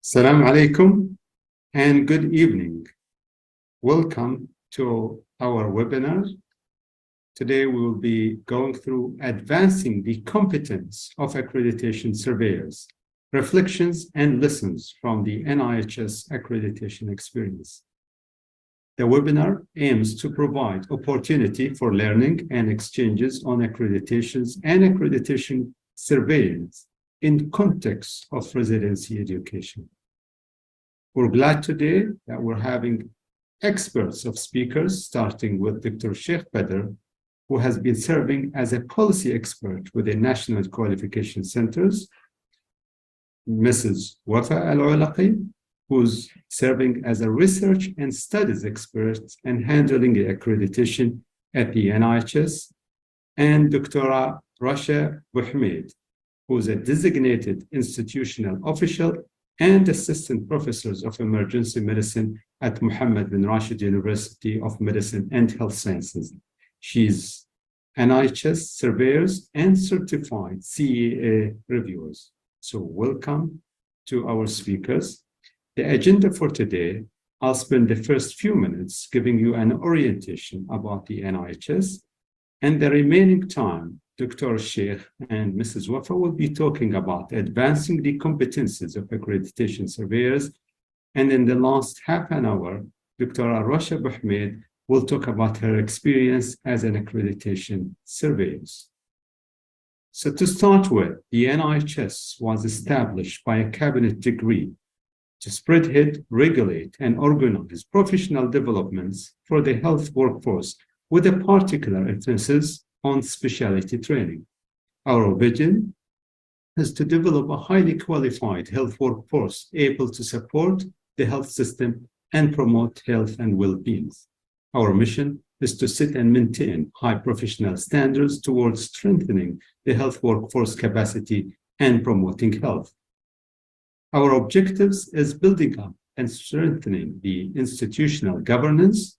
Assalamu alaikum and good evening. Welcome to our webinar. Today we will be going through advancing the competence of accreditation surveyors, reflections and lessons from the NIHS accreditation experience. The webinar aims to provide opportunity for learning and exchanges on accreditations and accreditation surveillance in context of residency education. We're glad today that we're having experts of speakers, starting with Dr. Sheikh Badr, who has been serving as a policy expert with the National Qualification Centers, Mrs. Wafa Al-Ulaqi, who's serving as a research and studies expert and handling the accreditation at the NIHS, and Dr. Rasha Buhmed, who is a designated institutional official and assistant professors of emergency medicine at Mohammed bin Rashid University of Medicine and Health Sciences. She's NIHS surveyors and certified CEA reviewers. So welcome to our speakers. The agenda for today, I'll spend the first few minutes giving you an orientation about the NIHS, and the remaining time, Dr. Sheikh and Mrs. Wafa will be talking about advancing the competencies of accreditation surveyors. And in the last half an hour, Dr. Rasha Buhmed will talk about her experience as an accreditation surveyor. So to start with, the NIHS was established by a cabinet decree to spearhead, regulate, and organize professional developments for the health workforce with a particular emphasis on specialty training. Our vision is to develop a highly qualified health workforce able to support the health system and promote health and well-being. Our mission is to set and maintain high professional standards towards strengthening the health workforce capacity and promoting health. Our objectives is building up and strengthening the institutional governance,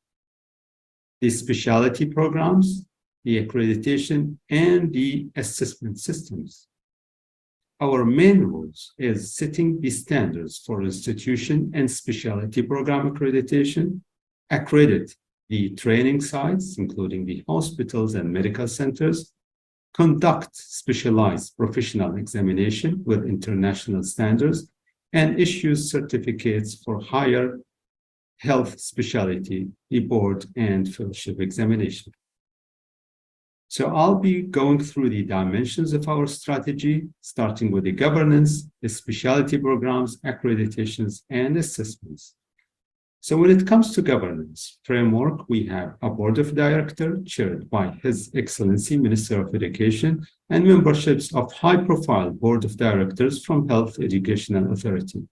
the specialty programs, the accreditation, and the assessment systems. Our main roles is setting the standards for institution and specialty program accreditation, accredit the training sites, including the hospitals and medical centers, conduct specialized professional examination with international standards, and issue certificates for higher health specialty, the board and fellowship examination. So I'll be going through the dimensions of our strategy, starting with the governance, the specialty programs, accreditations, and assessments. So when it comes to governance framework, we have a board of directors chaired by His Excellency Minister of Education and memberships of high-profile board of directors from Health Educational Authority.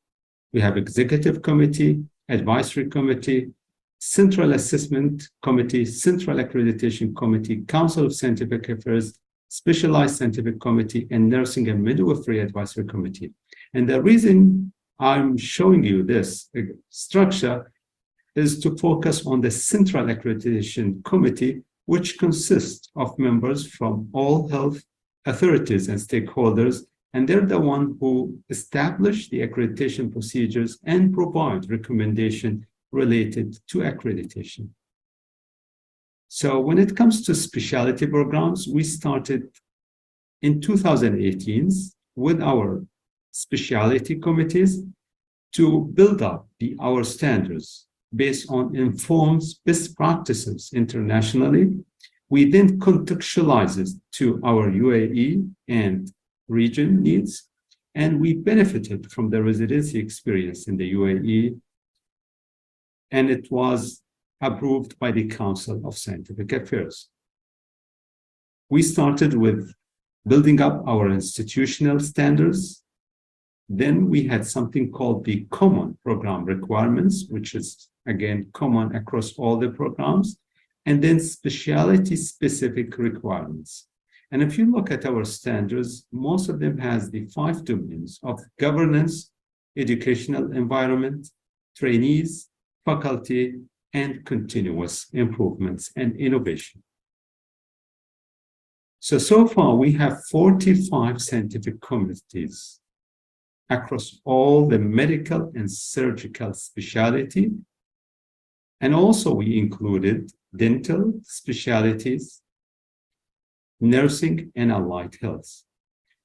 We have executive committee, advisory committee, Central Assessment Committee, Central Accreditation Committee, Council of Scientific Affairs, Specialized Scientific Committee, and Nursing and Midwifery Advisory Committee. And the reason I'm showing you this structure is to focus on the Central Accreditation Committee, which consists of members from all health authorities and stakeholders, and they're the one who establish the accreditation procedures and provide recommendation related to accreditation. So when it comes to specialty programs, we started in 2018 with our specialty committees to build up our standards based on informed best practices internationally. We then contextualize it to our UAE and region needs, and we benefited from the residency experience in the UAE, and it was approved by the Council of Scientific Affairs. We started with building up our institutional standards. Then we had something called the common program requirements, which is, again, common across all the programs, and then specialty-specific requirements. And if you look at our standards, most of them has the 5 domains of governance, educational environment, trainees, faculty, and continuous improvements and innovation. So far we have 45 scientific committees across all the medical and surgical specialty. And also we included dental specialties, nursing, and allied health.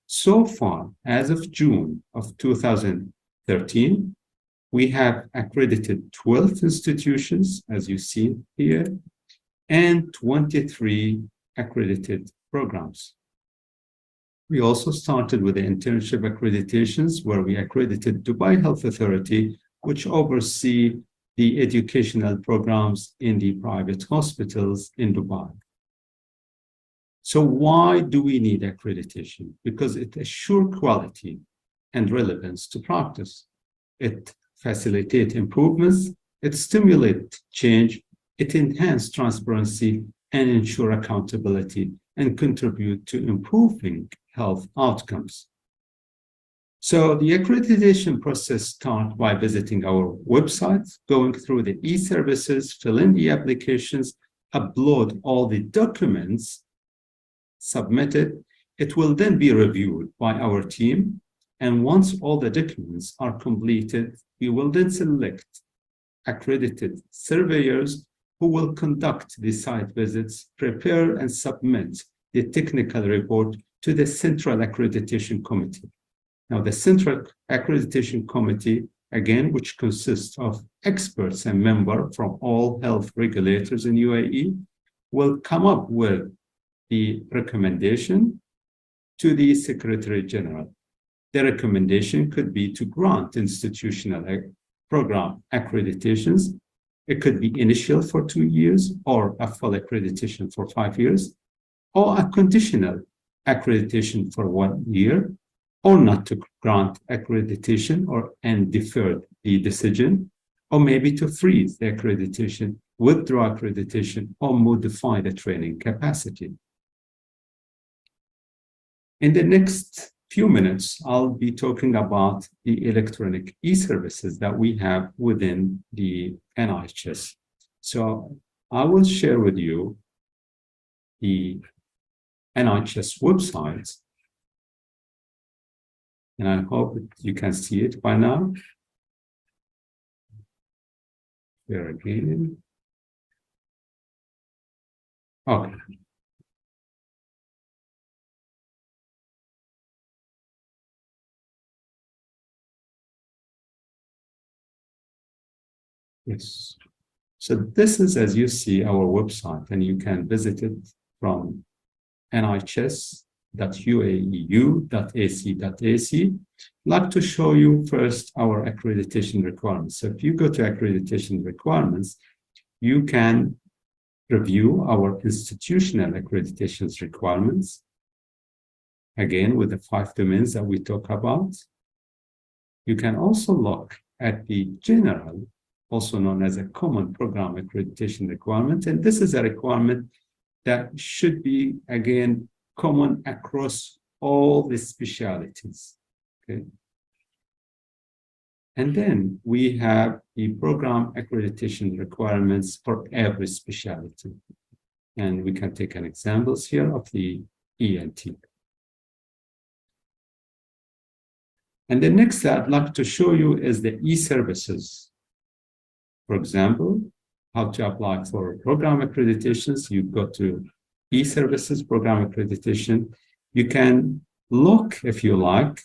So far, as of June of 2013, we have accredited 12 institutions, as you see here, and 23 accredited programs. We also started with the internship accreditations, where we accredited Dubai Health Authority, which oversee the educational programs in the private hospitals in Dubai. So why do we need accreditation? Because it assures quality and relevance to practice. It facilitates improvements, it stimulates change, it enhances transparency and ensure accountability, and contribute to improving health outcomes. So the accreditation process starts by visiting our website, going through the e-services, fill in the applications, upload all the documents submitted. It will then be reviewed by our team. And once all the documents are completed, we will then select accredited surveyors who will conduct the site visits, prepare and submit the technical report to the Central Accreditation Committee. Now, the Central Accreditation Committee, again, which consists of experts and members from all health regulators in UAE, will come up with the recommendation to the Secretary General. The recommendation could be to grant institutional program accreditations. It could be initial for 2 years, or a full accreditation for 5 years, or a conditional accreditation for 1 year, or not to grant accreditation and defer the decision, or maybe to freeze the accreditation, withdraw accreditation, or modify the training capacity. In the next few minutes, I'll be talking about the electronic e-services that we have within the NIHS. So I will share with you the NIHS website, and I hope you can see it by now. Here again. Okay. Yes. So this is, as you see, our website, and you can visit it from NIHS.uaeu.ac.ac. I'd like to show you first our accreditation requirements. So if you go to accreditation requirements, you can review our institutional accreditations requirements, again, with the 5 domains that we talk about. You can also look at the general, also known as a common program accreditation requirement. And this is a requirement that should be, again, common across all the specialties. Okay. And then we have the program accreditation requirements for every specialty. And we can take an examples here of the ENT. And the next that I'd like to show you is the e-services. For example, how to apply for program accreditations. You go to e-services program accreditation. You can look, if you like,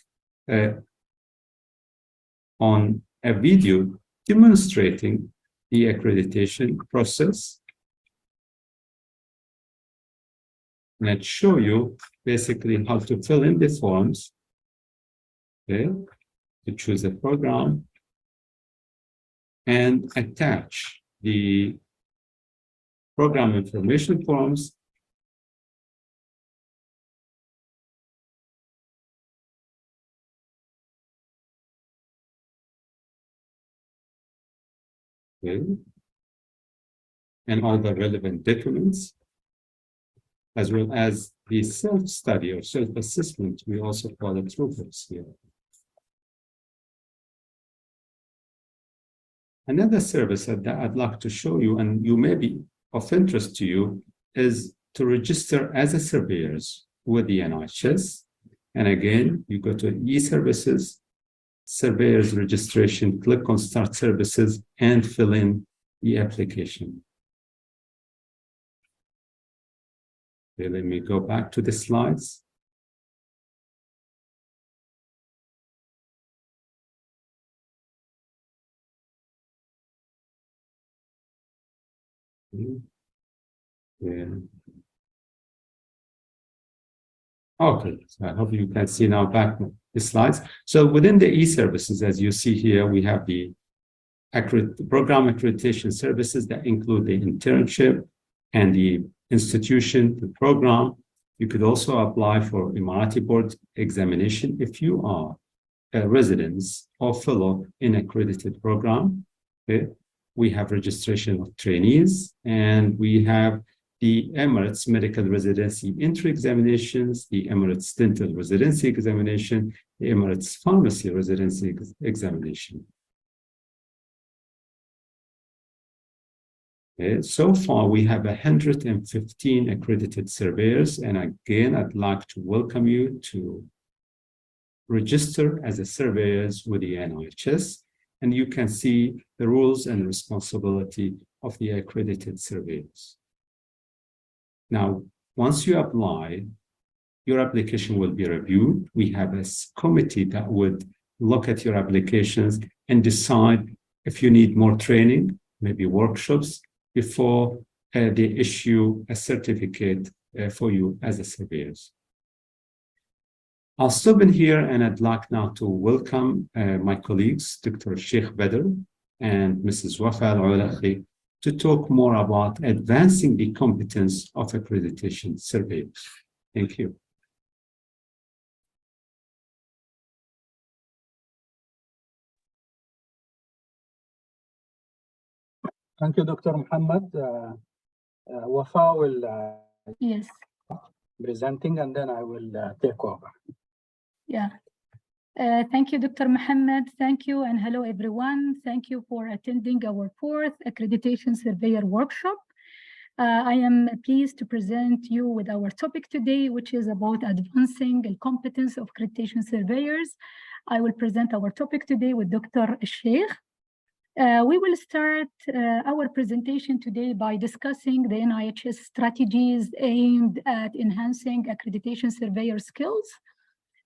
on a video demonstrating the accreditation process. And I'll show you basically how to fill in the forms, okay, to choose a program, and attach the program information forms. Okay. And all the relevant documents, as well as the self-study or self-assessment. We also call it rubrics here. Another service that I'd like to show you, and you may be of interest to you, is to register as a surveyors with the NIHS. And again, you go to e-services, surveyor's registration, click on Start Services, and fill in the application. Okay, let me go back to the slides. Yeah. Okay, so I hope you can see now back the slides. So within the e-services, as you see here, we have the program accreditation services that include the internship and the institution, the program. You could also apply for Emirati board examination if you are a resident or fellow in accredited program. Okay. We have registration of trainees, and we have the Emirates Medical Residency Entry Examinations, the Emirates Dental Residency Examination, the Emirates Pharmacy Residency Examination. Okay. So far, we have 115 accredited surveyors, and again, I'd like to welcome you to register as a surveyors with the NIHS, and you can see the roles and responsibility of the accredited surveyors. Now, once you apply, your application will be reviewed. We have a committee that would look at your applications and decide if you need more training, maybe workshops, before they issue a certificate for you as a surveyors. I'll stop in here, and I'd like now to welcome my colleagues, Dr. Sheikh Badr and Mrs. Wafa Al-Ulakhi, to talk more about advancing the competence of accreditation surveyors. Thank you. Thank you, Dr. Muhammad. Wafa will yes, presenting, and then I will take over. Yeah. Thank you, Dr. Muhammad. Thank you, and hello, everyone. Thank you for attending our 4th Accreditation Surveyor Workshop. I am pleased to present you with our topic today, which is about advancing the competence of accreditation surveyors. I will present our topic today with Dr. Sheikh. We will start our presentation today by discussing the NIHS strategies aimed at enhancing accreditation surveyor skills.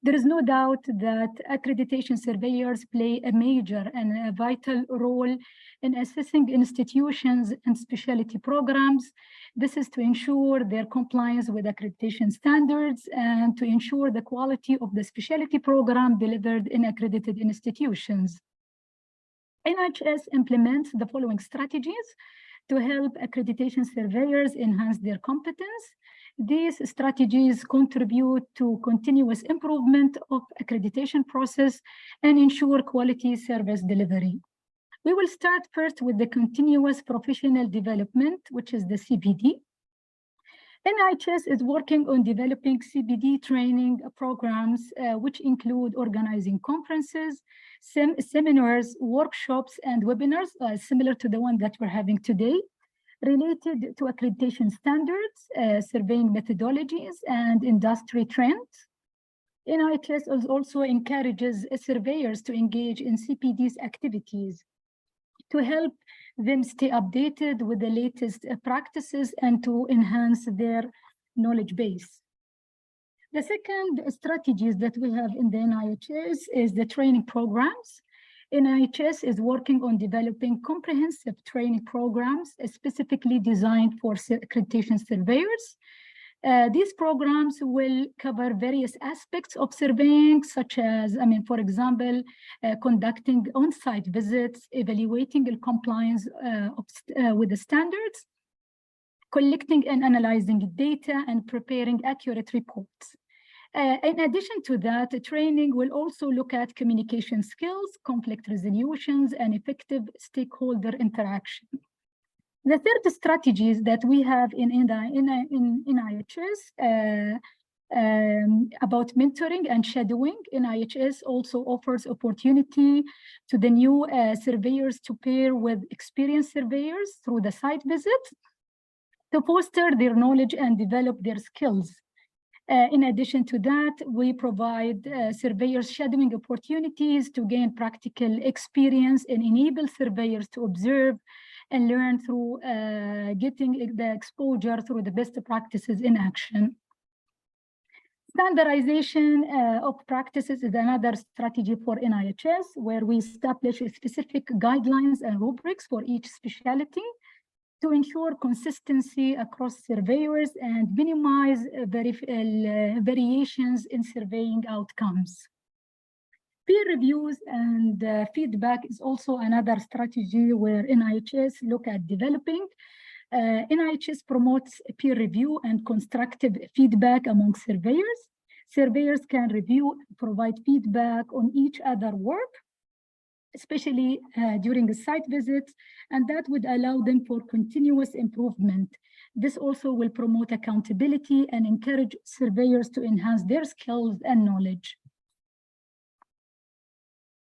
There is no doubt that accreditation surveyors play a major and a vital role in assessing institutions and specialty programs. This is to ensure their compliance with accreditation standards and to ensure the quality of the specialty program delivered in accredited institutions. NIHS implements the following strategies to help accreditation surveyors enhance their competence. These strategies contribute to continuous improvement of accreditation process and ensure quality service delivery. We will start first with the continuous professional development, which is the CPD. NIHS is working on developing CPD training programs, which include organizing conferences, seminars, workshops, and webinars, similar to the one that we're having today, related to accreditation standards, surveying methodologies, and industry trends. NIHS also encourages surveyors to engage in CPD's activities to help them stay updated with the latest practices and to enhance their knowledge base. The second strategies that we have in the NIHS is the training programs. NIHS is working on developing comprehensive training programs specifically designed for accreditation surveyors. These programs will cover various aspects of surveying, such as, for example, conducting on-site visits, evaluating the compliance with the standards, collecting and analyzing data, and preparing accurate reports. In addition to that, the training will also look at communication skills, conflict resolutions, and effective stakeholder interaction. The third strategies that we have in NIHS about mentoring and shadowing. NIHS also offers opportunity to the new surveyors to pair with experienced surveyors through the site visit to foster their knowledge and develop their skills. In addition to that, we provide surveyors shadowing opportunities to gain practical experience and enable surveyors to observe and learn through getting the exposure through the best practices in action. Standardization of practices is another strategy for NIHS, where we establish specific guidelines and rubrics for each specialty to ensure consistency across surveyors and minimize variations in surveying outcomes. Peer reviews and feedback is also another strategy where NIHS look at developing. NIHS promotes peer review and constructive feedback among surveyors. Surveyors can review and provide feedback on each other's work, especially during the site visits, and that would allow them for continuous improvement. This also will promote accountability and encourage surveyors to enhance their skills and knowledge.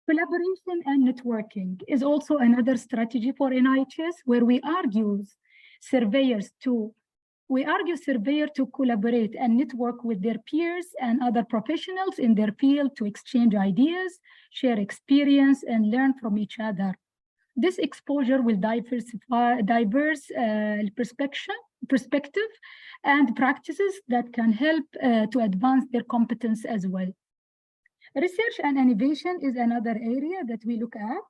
Collaboration and networking is also another strategy for NIHS, where we argue surveyors to collaborate and network with their peers and other professionals in their field to exchange ideas, share experience, and learn from each other. This exposure will diversify diverse perspective and practices that can help to advance their competence as well. Research and innovation is another area that we look at,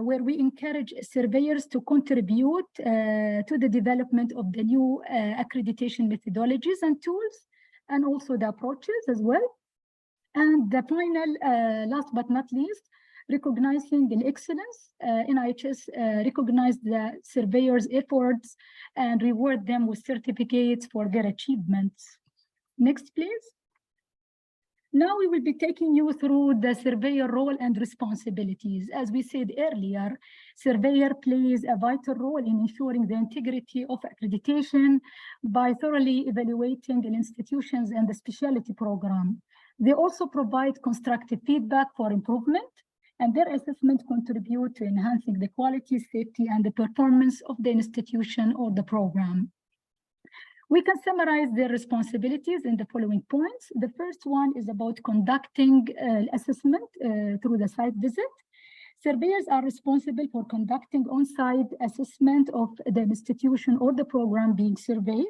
where we encourage surveyors to contribute to the development of the new accreditation methodologies and tools, and also the approaches as well. And the final, last but not least, recognizing the excellence. NIHS recognize the surveyors' efforts and reward them with certificates for their achievements. Next, please. Now we will be taking you through the surveyor role and responsibilities. As we said earlier, surveyor plays a vital role in ensuring the integrity of accreditation by thoroughly evaluating the institutions and the specialty program. They also provide constructive feedback for improvement, and their assessment contribute to enhancing the quality, safety, and the performance of the institution or the program. We can summarize their responsibilities in the following points. The first one is about conducting assessment through the site visit. Surveyors are responsible for conducting on-site assessment of the institution or the program being surveyed.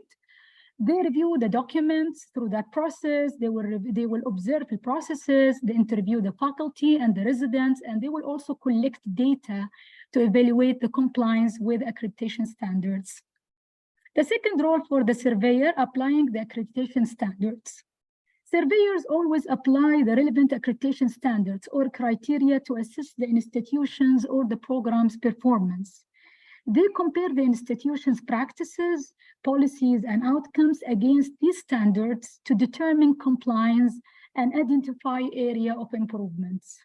They review the documents through that process. They will observe the processes, they interview the faculty and the residents, and they will also collect data to evaluate the compliance with accreditation standards. The second role for the surveyor, applying the accreditation standards. Surveyors always apply the relevant accreditation standards or criteria to assess the institutions or the program's performance. They compare the institution's practices, policies, and outcomes against these standards to determine compliance and identify area of improvements.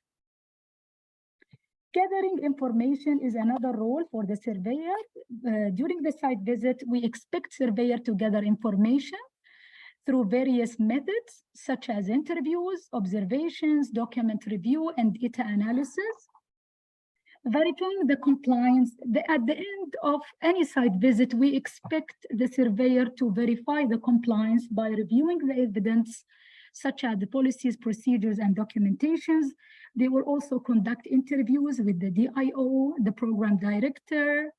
Gathering information is another role for the surveyor. During the site visit, we expect surveyor to gather information through various methods, such as interviews, observations, document review, and data analysis. Verifying the compliance. At the end of any site visit, we expect the surveyor to verify the compliance by reviewing the evidence, such as the policies, procedures, and documentations. They will also conduct interviews with the DIO, the program directors,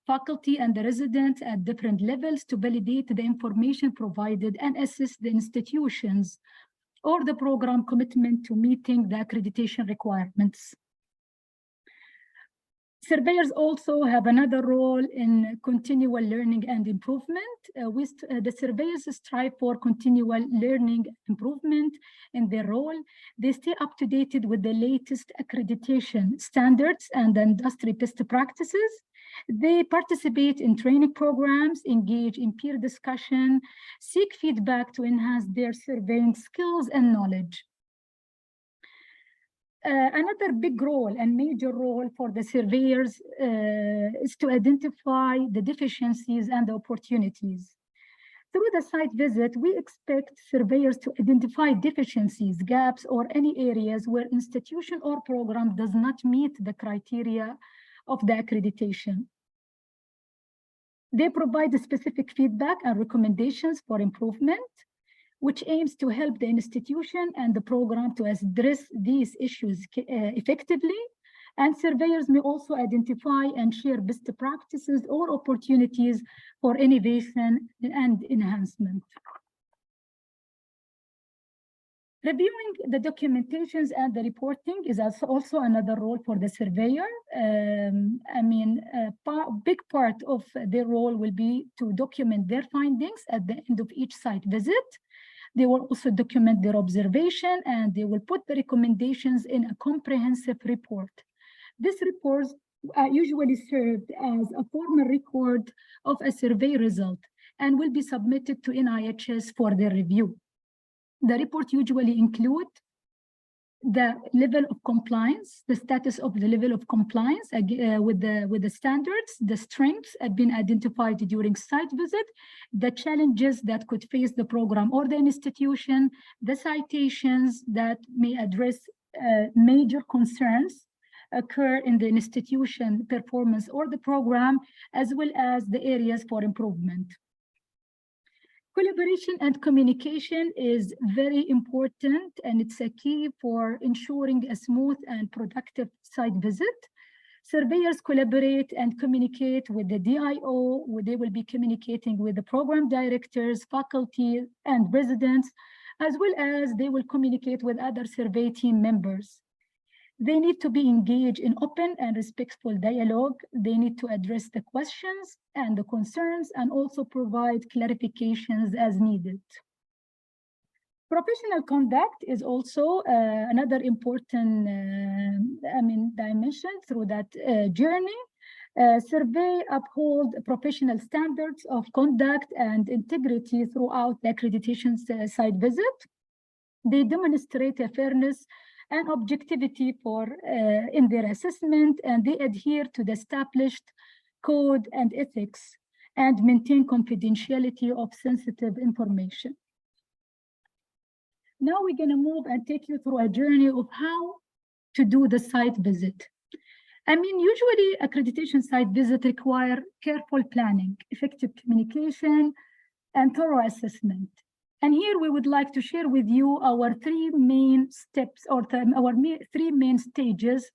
faculty, and the residents at different levels to validate the information provided and assess the institutions or the program commitment to meeting the accreditation requirements. Surveyors also have another role in continual learning and improvement. The surveyors strive for continual learning improvement in their role. They stay up to date with the latest accreditation standards and industry best practices. They participate in training programs, engage in peer discussion, seek feedback to enhance their surveying skills and knowledge. Another big role and major role for the surveyors is to identify the deficiencies and the opportunities. Through the site visit, we expect surveyors to identify deficiencies, gaps, or any areas where institution or program does not meet the criteria of the accreditation. They provide specific feedback and recommendations for improvement. which aims to help the institution and the program to address these issues effectively. And surveyors may also identify and share best practices or opportunities for innovation and enhancement. Reviewing the documentations and the reporting is also another role for the surveyor. Big part of their role will be to document their findings at the end of each site visit. They will also document their observation, and they will put the recommendations in a comprehensive report. This report usually served as a formal record of a survey result and will be submitted to NIHS for their review. The report usually include the level of compliance, the status of the level of compliance with the standards, the strengths have been identified during site visit, the challenges that could face the program or the institution, the citations that may address major concerns occur in the institution performance or the program, as well as the areas for improvement. Collaboration and communication is very important, and it's a key for ensuring a smooth and productive site visit. Surveyors collaborate and communicate with the DIO, where they will be communicating with the program directors, faculty, and residents, as well as they will communicate with other survey team members. They need to be engaged in open and respectful dialogue. They need to address the questions and the concerns and also provide clarifications as needed. Professional conduct is also another important dimension through that journey. Survey uphold professional standards of conduct and integrity throughout the accreditation site visit. They demonstrate a fairness and objectivity in their assessment, and they adhere to the established code and ethics and maintain confidentiality of sensitive information. Now we're going to move and take you through a journey of how to do the site visit. Usually accreditation site visit require careful planning, effective communication, and thorough assessment. And here we would like to share with you our three main steps or three main stages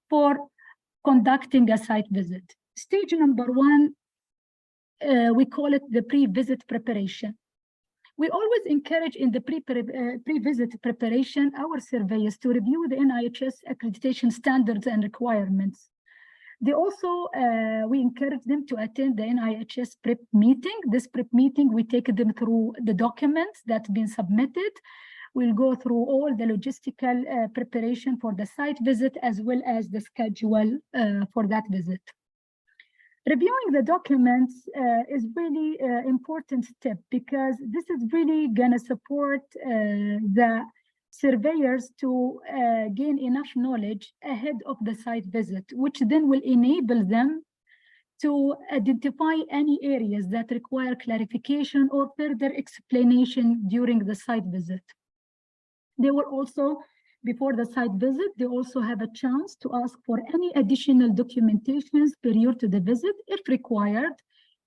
for conducting a site visit. Stage number one, we call it the pre-visit preparation. We always encourage in the pre-visit preparation our surveyors to review the NIHS accreditation standards and requirements. They also, we encourage them to attend the NIHS prep meeting. This prep meeting, we take them through the documents that have been submitted. We'll go through all the logistical preparation for the site visit, as well as the schedule for that visit. Reviewing the documents is really an important step, because this is really going to support the surveyors to gain enough knowledge ahead of the site visit, which then will enable them to identify any areas that require clarification or further explanation during the site visit. They will also, before the site visit, they also have a chance to ask for any additional documentations prior to the visit, if required,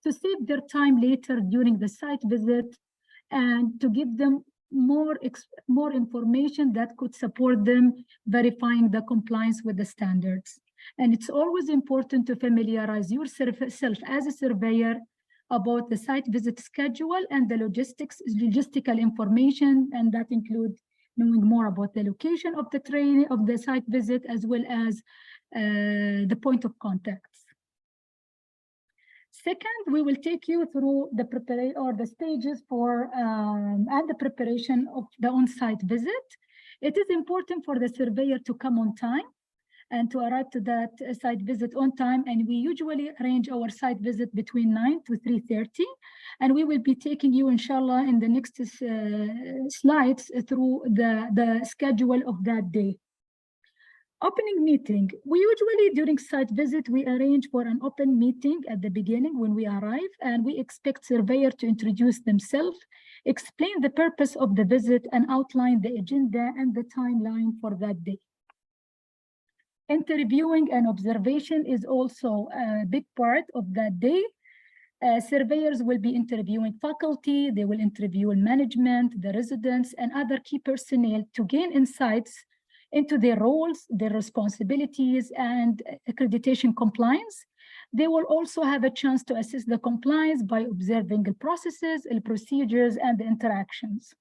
to save their time later during the site visit and to give them more information that could support them verifying the compliance with the standards. And it's always important to familiarize yourself as a surveyor about the site visit schedule and the logistical information, and that include knowing more about the location of the training of the site visit, as well as the point of contacts. Second, we will take you through the preparation or the stages for and the preparation of the on-site visit. It is important for the surveyor to come on time and to arrive to that site visit on time. And we usually arrange our site visit between 9 to 3:30. And we will be taking you, inshallah, in the next slides through the schedule of that day. Opening meeting. We usually, during site visit, we arrange for an open meeting at the beginning when we arrive, and we expect surveyor to introduce themselves, explain the purpose of the visit, and outline the agenda and the timeline for that day. Interviewing and observation is also a big part of that day. Surveyors will be interviewing faculty, they will interview management, the residents, and other key personnel to gain insights into their roles, their responsibilities, and accreditation compliance. They will also have a chance to assess the compliance by observing the processes, the procedures, and the interactions.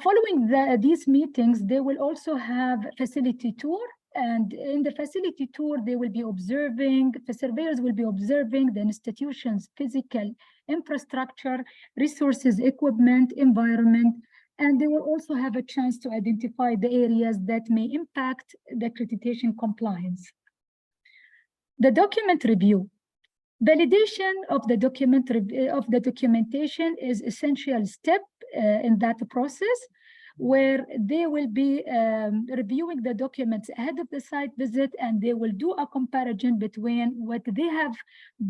Following these meetings, they will also have facility tour. And in the facility tour, they will be observing, the surveyors will be observing the institution's physical infrastructure, resources, equipment, environment, and they will also have a chance to identify the areas that may impact the accreditation compliance. The document review. Validation of the documentation is an essential step in that process, where they will be reviewing the documents ahead of the site visit, and they will do a comparison between what they have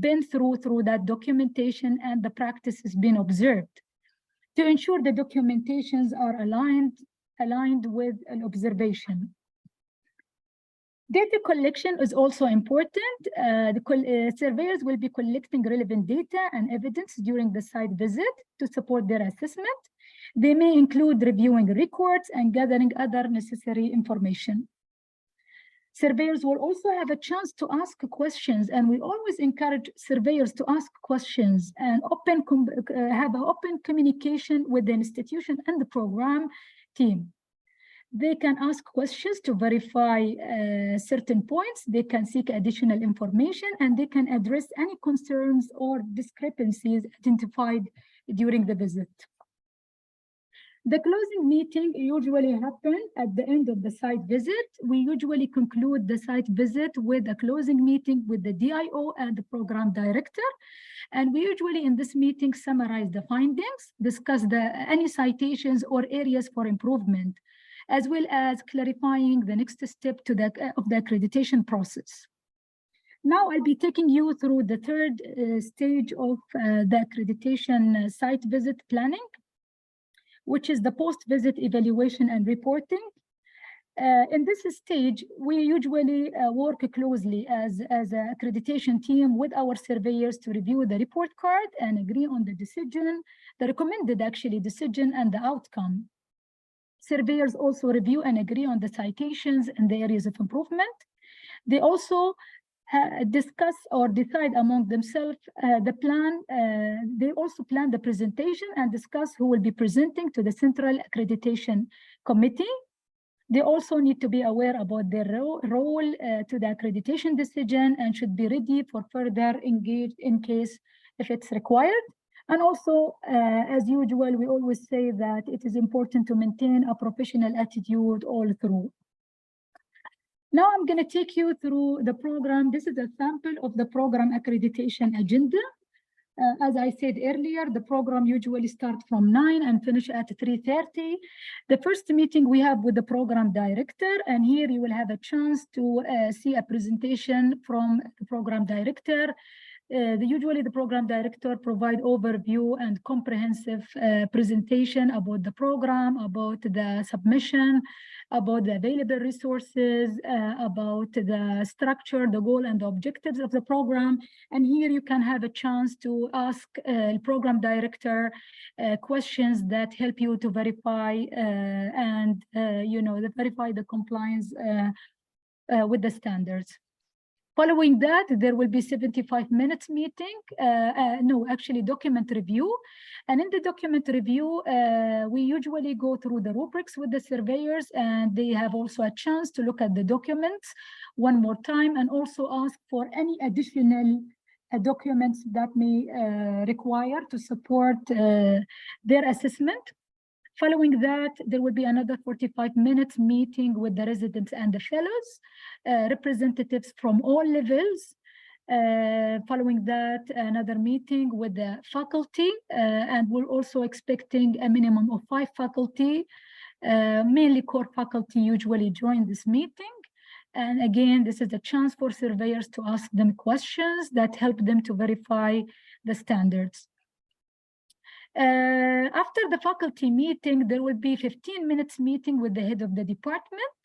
been through that documentation and the practices being observed to ensure the documentations are aligned with an observation. Data collection is also important. Surveyors will be collecting relevant data and evidence during the site visit to support their assessment. They may include reviewing records and gathering other necessary information. Surveyors will also have a chance to ask questions, and we always encourage surveyors to ask questions and have an open communication with the institution and the program team. They can ask questions to verify certain points, they can seek additional information, and they can address any concerns or discrepancies identified during the visit. The closing meeting usually happens at the end of the site visit. We usually conclude the site visit with a closing meeting with the DIO and the program director. And we usually in this meeting summarize the findings, discuss any citations or areas for improvement, as well as clarifying the next step of the accreditation process. Now I'll be taking you through the third stage of the accreditation site visit planning, which is the post-visit evaluation and reporting. In this stage, we usually work closely as an accreditation team with our surveyors to review the report card and agree on the decision, the recommended actually decision and the outcome. Surveyors also review and agree on the citations and the areas of improvement. They also discuss or decide among themselves the plan. They also plan the presentation and discuss who will be presenting to the Central Accreditation Committee. They also need to be aware about their role to the accreditation decision and should be ready for further engage in case if it's required. And also, as usual, we always say that it is important to maintain a professional attitude all through. Now I'm going to take you through the program. This is a sample of the program accreditation agenda. As I said earlier, the program usually starts from 9 and finish at 3:30. The first meeting we have with the program director, and here you will have a chance to see a presentation from the program director. Usually the program director provide overview and comprehensive presentation about the program, about the submission, about the available resources, about the structure, the goal and the objectives of the program. And here you can have a chance to ask the program director questions that help you to verify and verify the compliance with the standards. Following that, there will be 75 minutes meeting, document review. And in the document review, we usually go through the rubrics with the surveyors, and they have also a chance to look at the documents one more time and also ask for any additional documents that may require to support their assessment. Following that, there will be another 45 minutes meeting with the residents and the fellows, representatives from all levels. Following that, another meeting with the faculty, and we're also expecting a minimum of 5 faculty, mainly core faculty usually join this meeting. And again, this is a chance for surveyors to ask them questions that help them to verify the standards. After the faculty meeting, there will be 15 minutes meeting with the head of the department.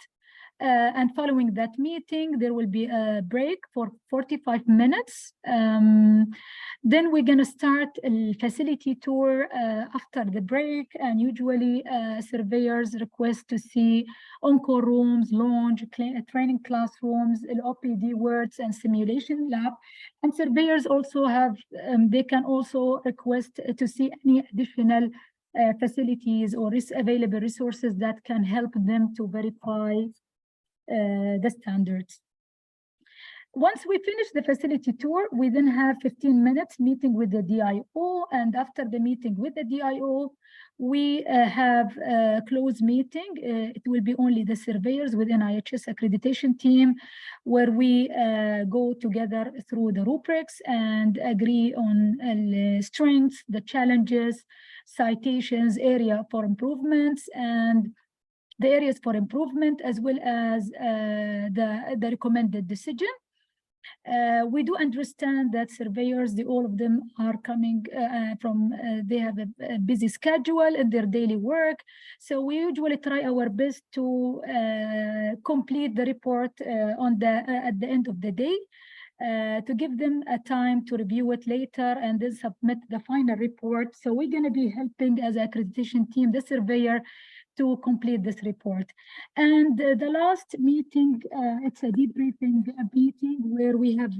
And following that meeting, there will be a break for 45 minutes. Then we're going to start a facility tour after the break. And usually surveyors request to see on-call rooms, lounge, training classrooms, OPD wards, and simulation lab. And surveyors also have, they can also request to see any additional facilities or available resources that can help them to verify the standards. Once we finish the facility tour, we then have 15 minutes meeting with the DIO, and after the meeting with the DIO, we have a closed meeting. It will be only the surveyors within NIHS accreditation team, where we go together through the rubrics and agree on the strengths, the challenges, citations, area for improvements, and the areas for improvement, as well as the recommended decision. We do understand that surveyors, all of them are coming from, they have a busy schedule in their daily work. So we usually try our best to complete the report at the end of the day, to give them a time to review it later and then submit the final report. So we're going to be helping as an accreditation team, the surveyor, to complete this report. And the last meeting, it's a debriefing meeting where we have,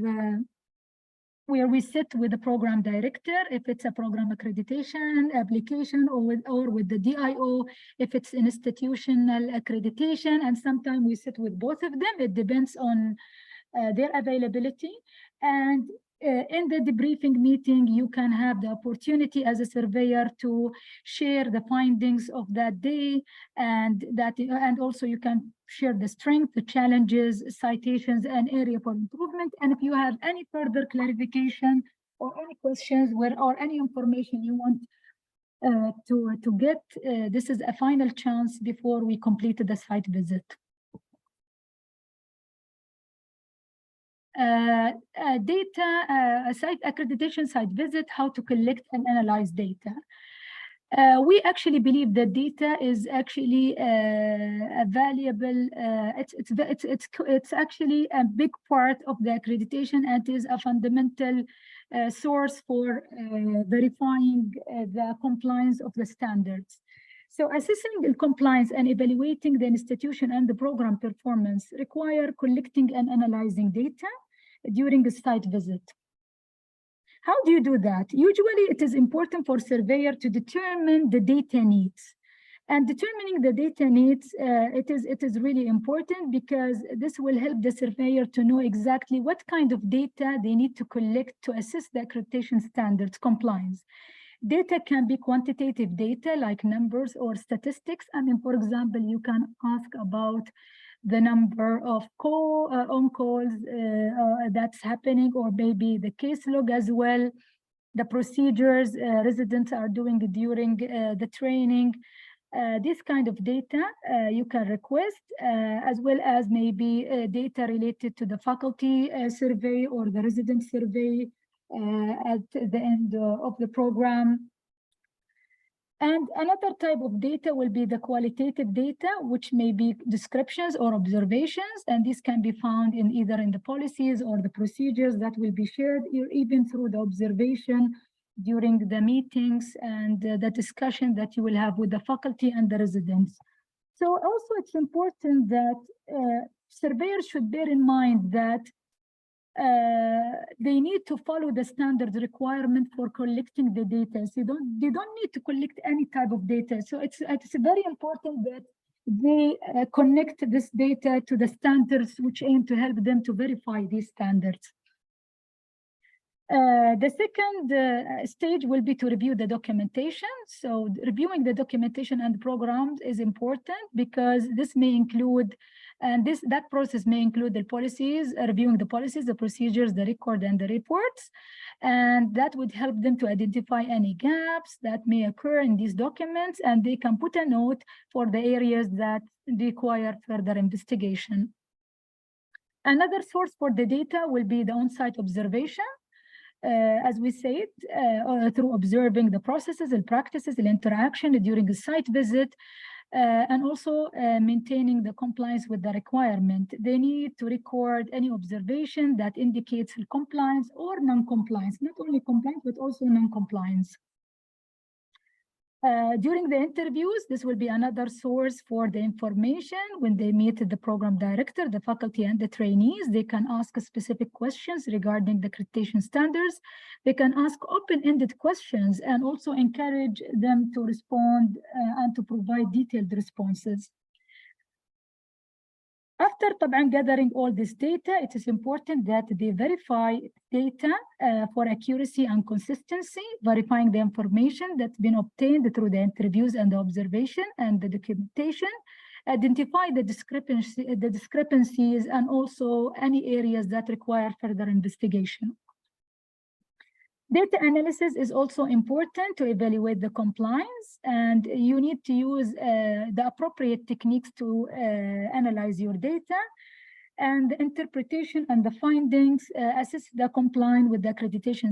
where we sit with the program director, if it's a program accreditation application, or with the DIO, if it's institutional accreditation, and sometimes we sit with both of them. It depends on their availability. And in the debriefing meeting, you can have the opportunity as a surveyor to share the findings of that day, and also you can share the strengths, the challenges, citations, and area for improvement. And if you have any further clarification or any questions or any information you want to get, this is a final chance before we complete the site visit. Site accreditation site visit, how to collect and analyze data. We actually believe that data is actually a valuable, it's actually a big part of the accreditation, and is a fundamental source for verifying the compliance of the standards. So assessing the compliance and evaluating the institution and the program performance require collecting and analyzing data during a site visit. How do you do that? Usually it is important for surveyor to determine the data needs. And determining the data needs, it is really important, because this will help the surveyor to know exactly what kind of data they need to collect to assess the accreditation standards compliance. Data can be quantitative data like numbers or statistics. I mean, for example, you can ask about the number of on-calls that's happening, or maybe the case log as well, the procedures residents are doing during the training. This kind of data you can request, as well as maybe data related to the faculty survey or the resident survey at the end of the program. And another type of data will be the qualitative data, which may be descriptions or observations, and these can be found in either in the policies or the procedures that will be shared, or even through the observation during the meetings and the discussion that you will have with the faculty and the residents. So also it's important that surveyors should bear in mind that they need to follow the standard requirement for collecting the data. So they don't need to collect any type of data. So it's very important that they connect this data to the standards which aim to help them to verify these standards. The second stage will be to review the documentation. So reviewing the documentation and programs is important, because this may include, and that process may include the policies, reviewing the policies, the procedures, the record, and the reports. And that would help them to identify any gaps that may occur in these documents, and they can put a note for the areas that require further investigation. Another source for the data will be the on-site observation. As we said, through observing the processes and practices and interaction during a site visit, and also maintaining the compliance with the requirement. They need to record any observation that indicates compliance or non-compliance, not only compliance, but also non-compliance. During the interviews, this will be another source for the information. When they meet the program director, the faculty, and the trainees, they can ask specific questions regarding the accreditation standards. They can ask open-ended questions and also encourage them to respond and to provide detailed responses. After gathering all this data, it is important that they verify data for accuracy and consistency, verifying the information that's been obtained through the interviews and the observation and the documentation, identify the discrepancies, and also any areas that require further investigation. Data analysis is also important to evaluate the compliance, and you need to use the appropriate techniques to analyze your data, and the interpretation and the findings, assess the compliance with the accreditation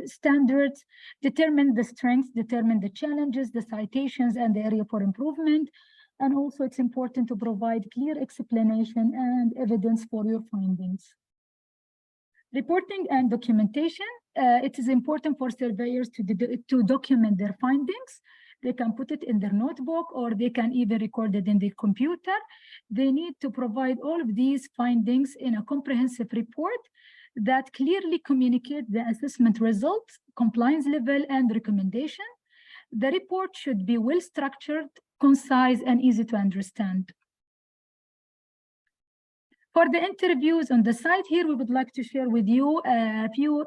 standards, determine the strengths, determine the challenges, the citations, and the area for improvement. And also it's important to provide clear explanation and evidence for your findings. Reporting and documentation. It is important for surveyors to document their findings. They can put it in their notebook, or they can even record it in their computer. They need to provide all of these findings in a comprehensive report that clearly communicate the assessment results, compliance level, and recommendation. The report should be well-structured, concise, and easy to understand. For the interviews on the site here, we would like to share with you a few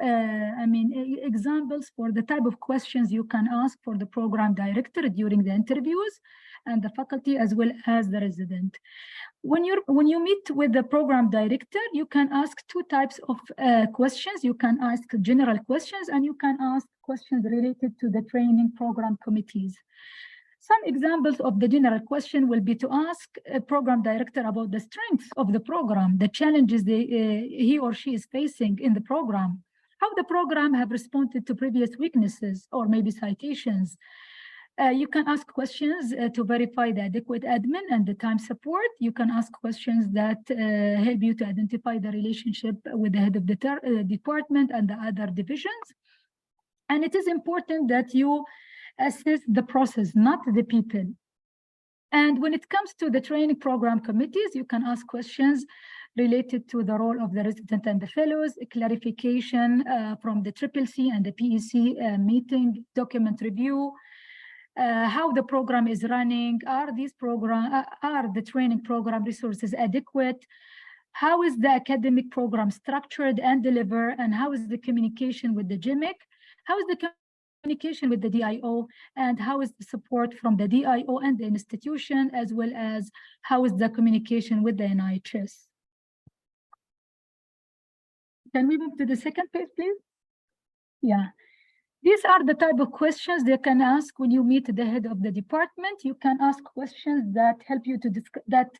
examples for the type of questions you can ask for the program director during the interviews, and the faculty as well as the resident. When you meet with the program director, you can ask two types of questions. You can ask general questions, and you can ask questions related to the training program committees. Some examples of the general question will be to ask a program director about the strengths of the program, the challenges he or she is facing in the program, how the program have responded to previous weaknesses or maybe citations. You can ask questions to verify the adequate admin and the time support. You can ask questions that help you to identify the relationship with the head of the department and the other divisions. And it is important that you assess the process, not the people. And when it comes to the training program committees, you can ask questions related to the role of the resident and the fellows, clarification from the CCC and the PEC meeting, document review, how the program is running, are the training program resources adequate, how is the academic program structured and delivered, and how is the communication with the GMIC, how is the communication with the DIO, and how is the support from the DIO and the institution, as well as how is the communication with the NIHS. Can we move to the second page, please? Yeah. These are the type of questions they can ask when you meet the head of the department. You can ask questions that help you to that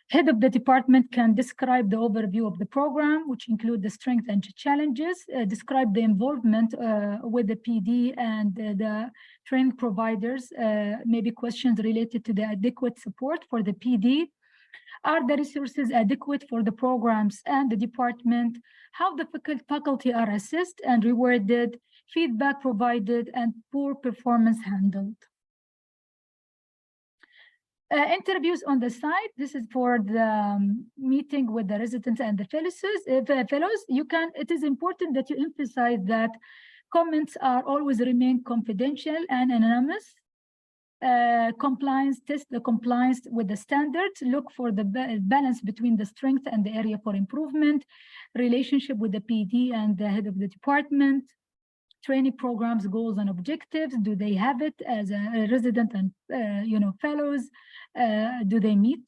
head of the department can describe the overview of the program, which include the strengths and challenges, describe the involvement with the PD and the training providers, maybe questions related to the adequate support for the PD. Are the resources adequate for the programs and the department? How the faculty are assessed and rewarded, feedback provided, and poor performance handled. Interviews on the site. This is for the meeting with the residents and the fellows. It is important that you emphasize that comments are always remain confidential and anonymous. Compliance, test the compliance with the standards, look for the balance between the strength and the area for improvement, relationship with the PD and the head of the department, training programs, goals and objectives. Do they have it as a resident and fellows? Do they meet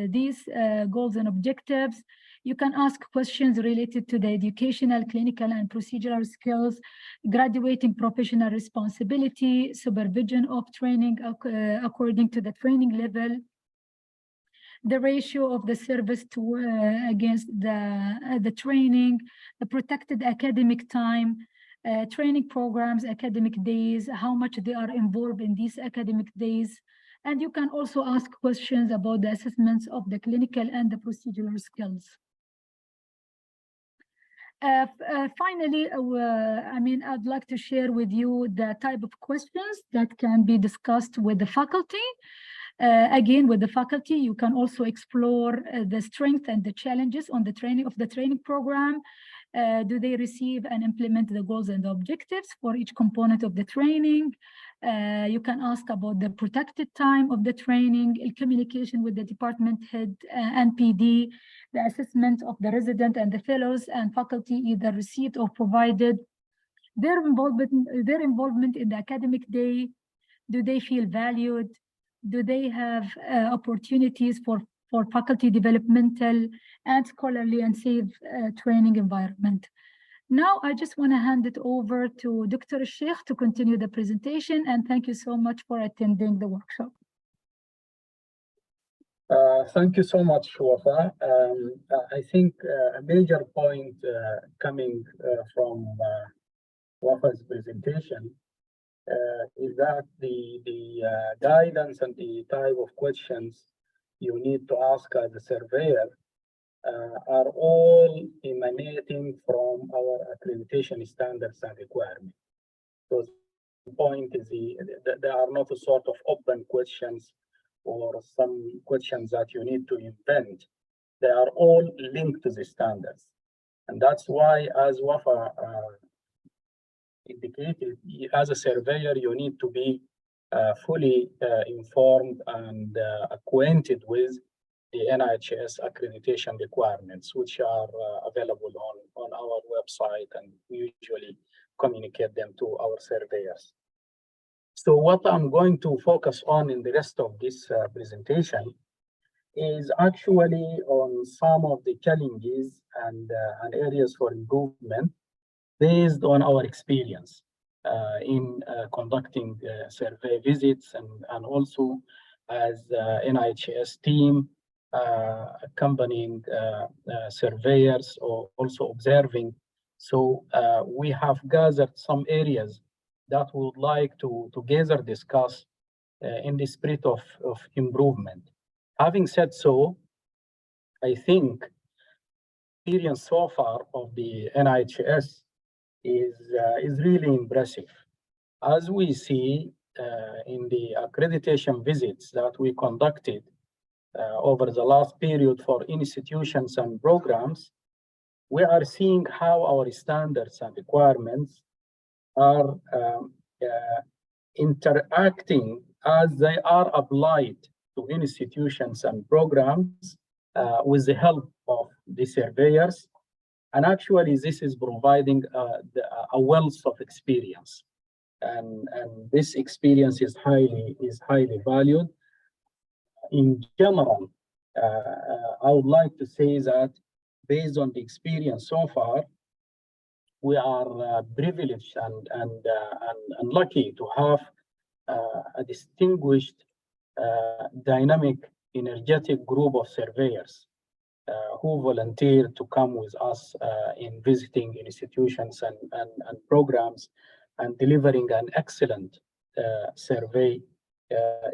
these goals and objectives? You can ask questions related to the educational, clinical, and procedural skills, graduating professional responsibility, supervision of training according to the training level, the ratio of the service to against the training, the protected academic time, training programs, academic days, how much they are involved in these academic days, And you can also ask questions about the assessments of the clinical and the procedural skills. Finally, I'd like to share with you the type of questions that can be discussed with the faculty. Again, with the faculty, you can also explore the strength and the challenges on the training program. Do they receive and implement the goals and the objectives for each component of the training? You can ask about the protected time of the training, communication with the department head and PD, the assessment of the resident and the fellows and faculty either received or provided, their involvement in the academic day. Do they feel valued? Do they have opportunities for faculty developmental and scholarly and safe training environment? Now, I just want to hand it over to Dr. Sheikh to continue the presentation, and thank you so much for attending the workshop. Thank you so much, Wafa. I think a major point coming from Wafa's presentation is that the guidance and the type of questions you need to ask as a surveyor are all emanating from our accreditation standards and requirements. So the point is there are not a sort of open questions or some questions that you need to invent. They are all linked to the standards. And that's why, as Wafa indicated, as a surveyor, you need to be fully informed and acquainted with the NIHS accreditation requirements, which are available on our website, and we usually communicate them to our surveyors. So what I'm going to focus on in the rest of this presentation is actually on some of the challenges and areas for improvement based on our experience in conducting survey visits and also as NIHS team accompanying surveyors or also observing. So we have gathered some areas that we would like to together discuss in the spirit of improvement. Having said so, I think experience so far of the NIHS is really impressive. As we see in the accreditation visits that we conducted over the last period for institutions and programs, we are seeing how our standards and requirements are interacting as they are applied to institutions and programs with the help of the surveyors. And actually, this is providing a wealth of experience. And this experience is highly valued. In general, I would like to say that based on the experience so far, we are privileged and lucky to have a distinguished, dynamic, energetic group of surveyors who volunteer to come with us in visiting institutions and programs and delivering an excellent survey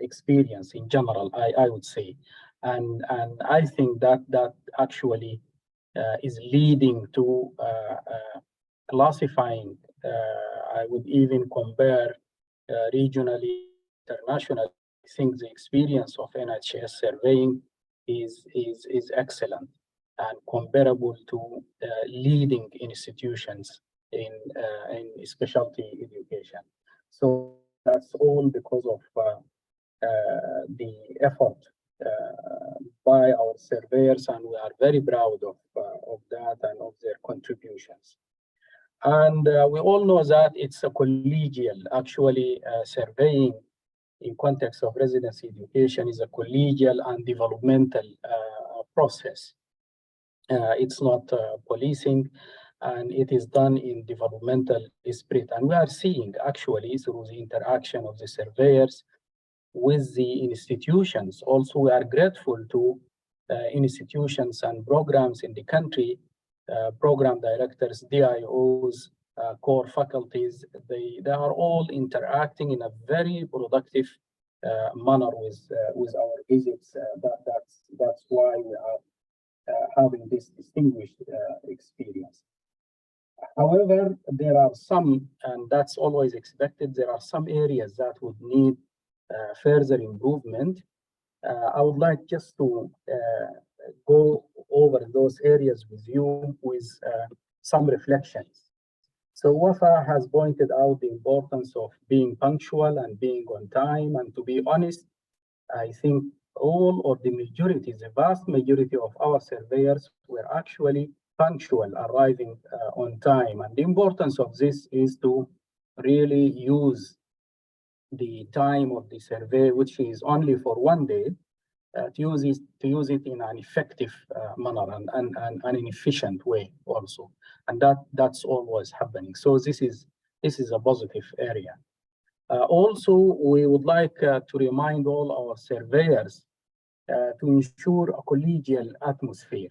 experience in general, I would say. And I think that actually is leading to classifying, I would even compare regionally, internationally. I think the experience of NIHS surveying is excellent and comparable to leading institutions in specialty education. So that's all because of the effort by our surveyors, and we are very proud of that and of their contributions. And we all know that it's a collegial, actually surveying in context of residency education is a collegial and developmental process. It's not policing, and it is done in developmental spirit. And we are seeing actually through the interaction of the surveyors with the institutions. Also, we are grateful to institutions and programs in the country, program directors, DIOs, core faculties. They are all interacting in a very productive manner with our visits. That's why we are having this distinguished experience. However, there are some, and that's always expected, there are some areas that would need further improvement. I would like just to go over those areas with you with some reflections. So WAFA has pointed out the importance of being punctual and being on time. And to be honest, I think all or the majority, the vast majority of our surveyors were actually punctual, arriving on time. And the importance of this is to really use the time of the survey, which is only for 1 day, to use it in an effective manner and an efficient way also, and that's always happening. So this is a positive area. Also, we would like to remind all our surveyors to ensure a collegial atmosphere.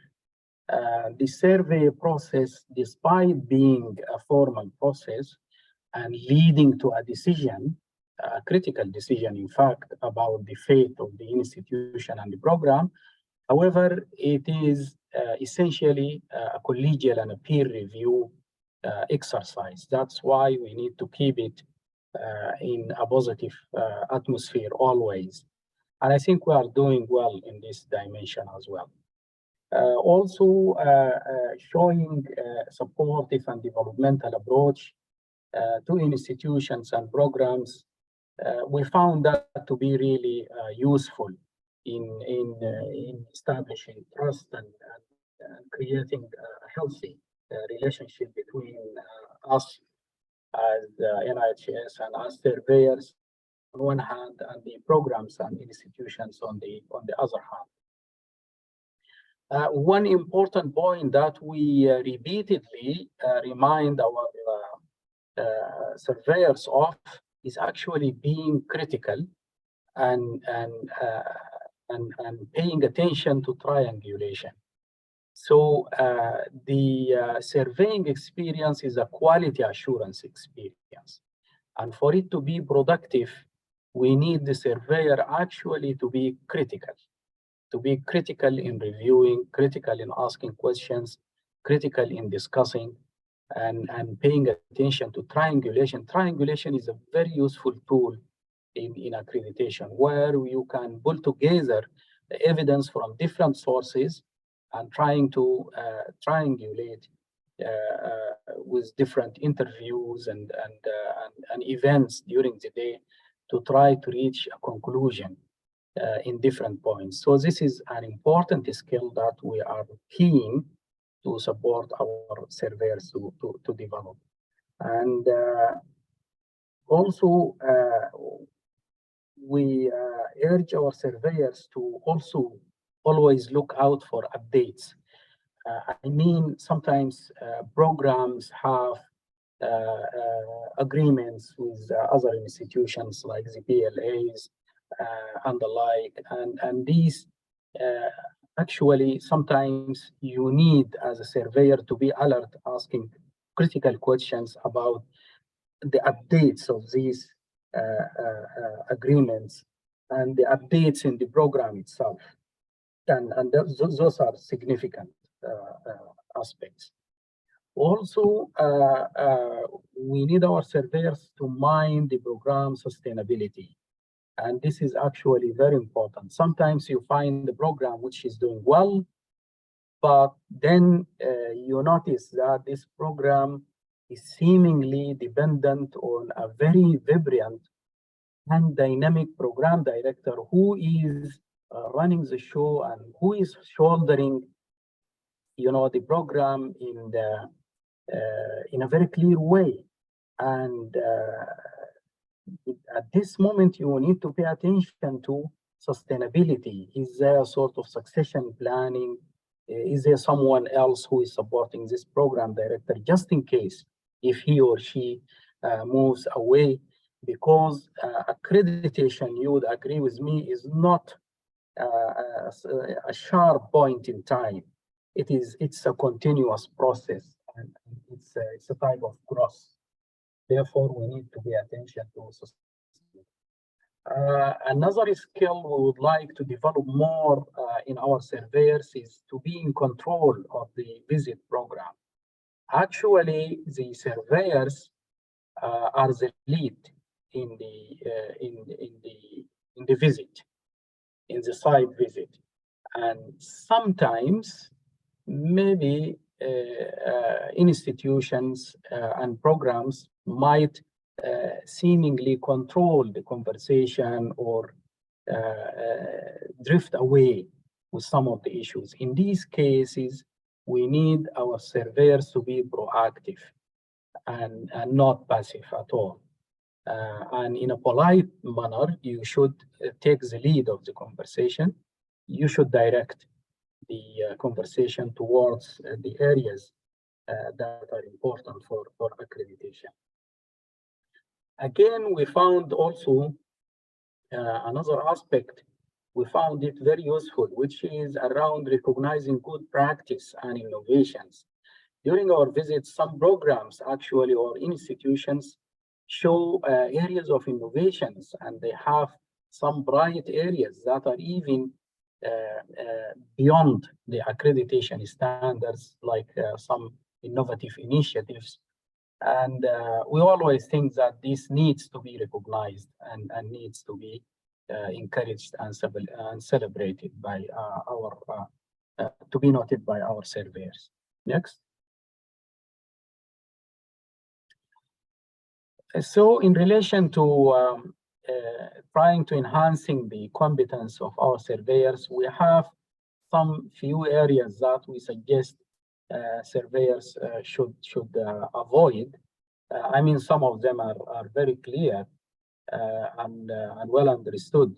The survey process, despite being a formal process and leading to a decision, a critical decision, in fact, about the fate of the institution and the program. However, it is essentially a collegial and a peer review exercise. That's why we need to keep it in a positive atmosphere always. And I think we are doing well in this dimension as well. Also, showing supportive and developmental approach to institutions and programs. We found that to be really useful in establishing trust and creating a healthy relationship between us as NIHS and as surveyors on one hand, and the programs and institutions on the other hand. One important point that we repeatedly remind our surveyors of is actually being critical and paying attention to triangulation. So the surveying experience is a quality assurance experience. And for it to be productive, we need the surveyor actually to be critical in reviewing, critical in asking questions, critical in discussing, and paying attention to triangulation. Triangulation is a very useful tool in accreditation, where you can pull together the evidence from different sources and trying to triangulate with different interviews and events during the day to try to reach a conclusion in different points. So this is an important skill that we are keen to support our surveyors to develop. And also, we urge our surveyors to also always look out for updates. I mean, sometimes programs have agreements with other institutions like the PLAs and the like, and these actually sometimes you need as a surveyor to be alert, asking critical questions about the updates of these agreements and the updates in the program itself. And those are significant aspects. Also, we need our surveyors to mind the program sustainability. And this is actually very important. Sometimes you find the program which is doing well, but then you notice that this program is seemingly dependent on a very vibrant and dynamic program director who is running the show and who is shouldering, the program in a very clear way. And at this moment, you need to pay attention to sustainability. Is there a sort of succession planning? Is there someone else who is supporting this program director, just in case if he or she moves away? Because accreditation, you would agree with me, is not a sharp point in time. It's a continuous process, and it's a type of growth. Therefore, we need to pay attention to sustainability. Another skill we would like to develop more in our surveyors is to be in control of the visit program. Actually, the surveyors are the lead in the visit, in the site visit, and sometimes maybe institutions and programs might seemingly control the conversation or drift away with some of the issues. In these cases, we need our surveyors to be proactive and not passive at all. And in a polite manner, you should take the lead of the conversation. You should direct the conversation towards the areas that are important for accreditation. Again, we found also another aspect, we found it very useful, which is around recognizing good practice and innovations. During our visits, some programs actually or institutions show areas of innovations, and they have some bright areas that are even beyond the accreditation standards, like some innovative initiatives. And we always think that this needs to be recognized and needs to be encouraged and celebrated by to be noted by our surveyors. Next. So in relation to trying to enhancing the competence of our surveyors, we have some few areas that we suggest surveyors should avoid. I mean, some of them are very clear and well understood.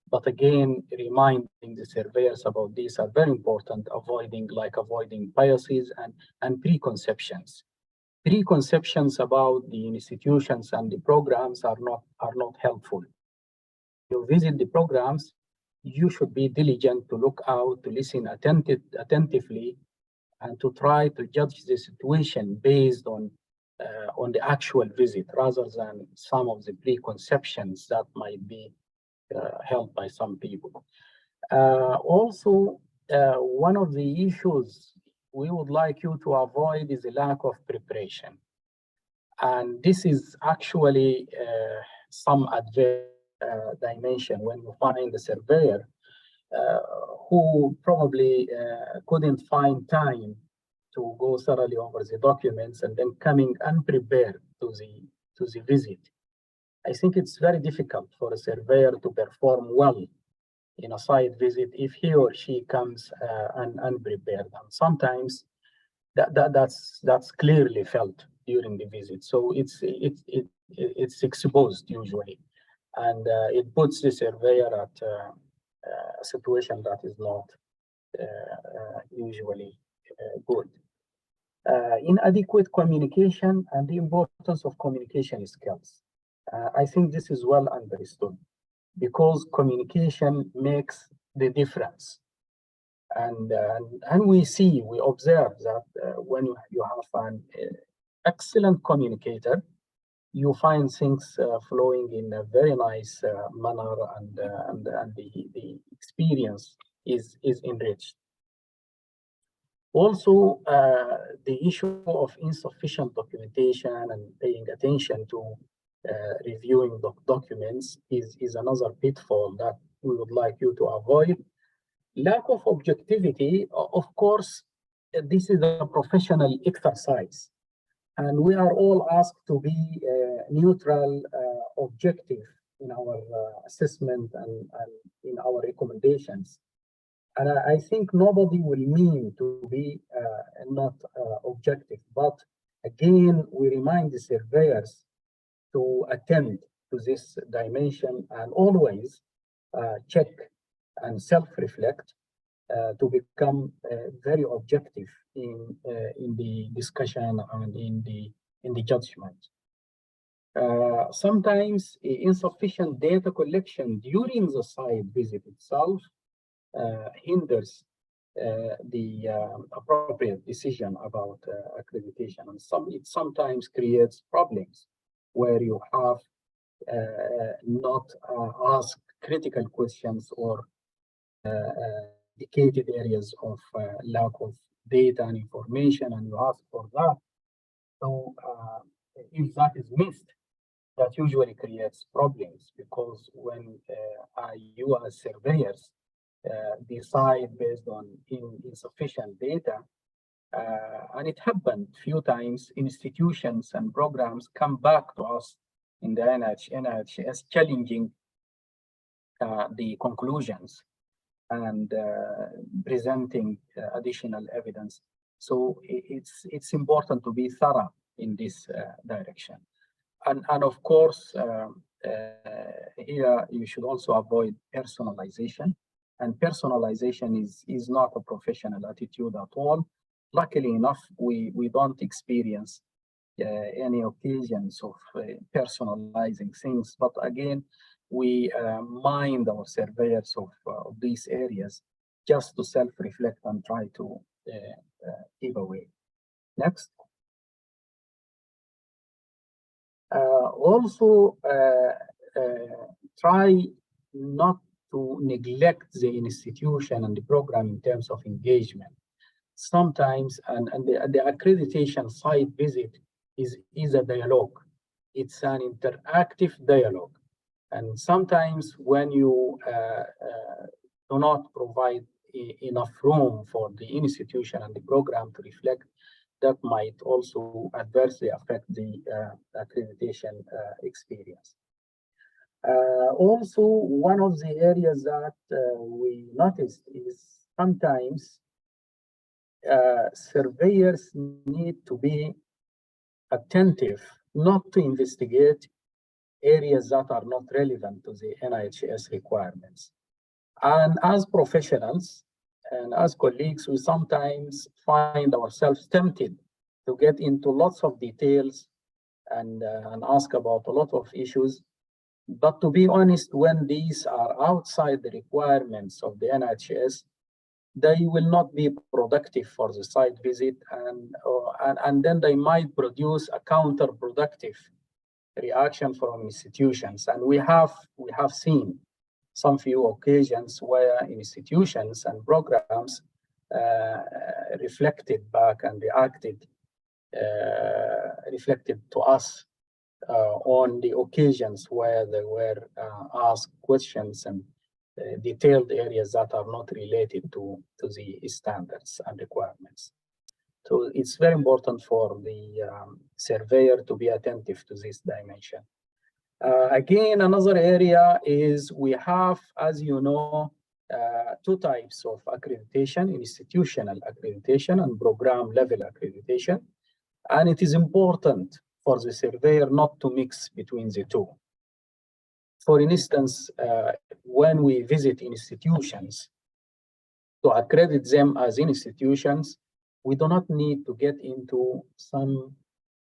But again, reminding the surveyors about these are very important, avoiding biases and preconceptions. Preconceptions about the institutions and the programs are not helpful. You visit the programs, you should be diligent to look out, to listen attentively, and to try to judge the situation based on the actual visit, rather than some of the preconceptions that might be held by some people. Also, one of the issues we would like you to avoid is a lack of preparation. And this is actually some adverse dimension when you find the surveyor who probably couldn't find time to go thoroughly over the documents and then coming unprepared to the visit. I think it's very difficult for a surveyor to perform well in a site visit if he or she comes unprepared. And sometimes that's clearly felt during the visit. So it's exposed usually, and it puts the surveyor at a situation that is not usually good. Inadequate communication and the importance of communication skills. I think this is well understood, because communication makes the difference. And we observe that when you have an excellent communicator, you find things flowing in a very nice manner, and the experience is enriched. Also, the issue of insufficient documentation and paying attention to reviewing documents is another pitfall that we would like you to avoid. Lack of objectivity, of course, this is a professional exercise, and we are all asked to be neutral, objective in our assessment and in our recommendations. And I think nobody will mean to be not objective, but again, we remind the surveyors to attend to this dimension and always check and self-reflect to become very objective in the discussion and in the judgment. Sometimes insufficient data collection during the site visit itself hinders the appropriate decision about accreditation, and it sometimes creates problems where you have not ask critical questions or indicated areas of lack of data and information, and you ask for that. So if that is missed, that usually creates problems, because when you as surveyors decide based on insufficient data, and it happened a few times, institutions and programs come back to us in the NIHS challenging the conclusions and presenting additional evidence. So it's important to be thorough in this direction. And of course, here you should also avoid personalization. And personalization is not a professional attitude at all. Luckily enough, we don't experience any occasions of personalizing things. But again, we mind our surveyors of these areas just to self-reflect and try to give away. Next. Also, try not to neglect the institution and the program in terms of engagement. Sometimes, and the accreditation site visit is a dialogue. It's an interactive dialogue. And sometimes when you do not provide enough room for the institution and the program to reflect, that might also adversely affect the accreditation experience. Also, one of the areas that we noticed is sometimes surveyors need to be attentive not to investigate areas that are not relevant to the NIHS requirements. And as professionals and as colleagues, we sometimes find ourselves tempted to get into lots of details and ask about a lot of issues. But to be honest, when these are outside the requirements of the NIHS, they will not be productive for the site visit, and then they might produce a counterproductive reaction from institutions. And we have seen some few occasions where institutions and programs reflected back and reflected to us on the occasions where they were asked questions and detailed areas that are not related to the standards and requirements. So it's very important for the surveyor to be attentive to this dimension. Again, another area is we have, as you know, two types of accreditation: institutional accreditation and program level accreditation. And it is important for the surveyor not to mix between the two. For instance, when we visit institutions, to accredit them as institutions, we do not need to get into some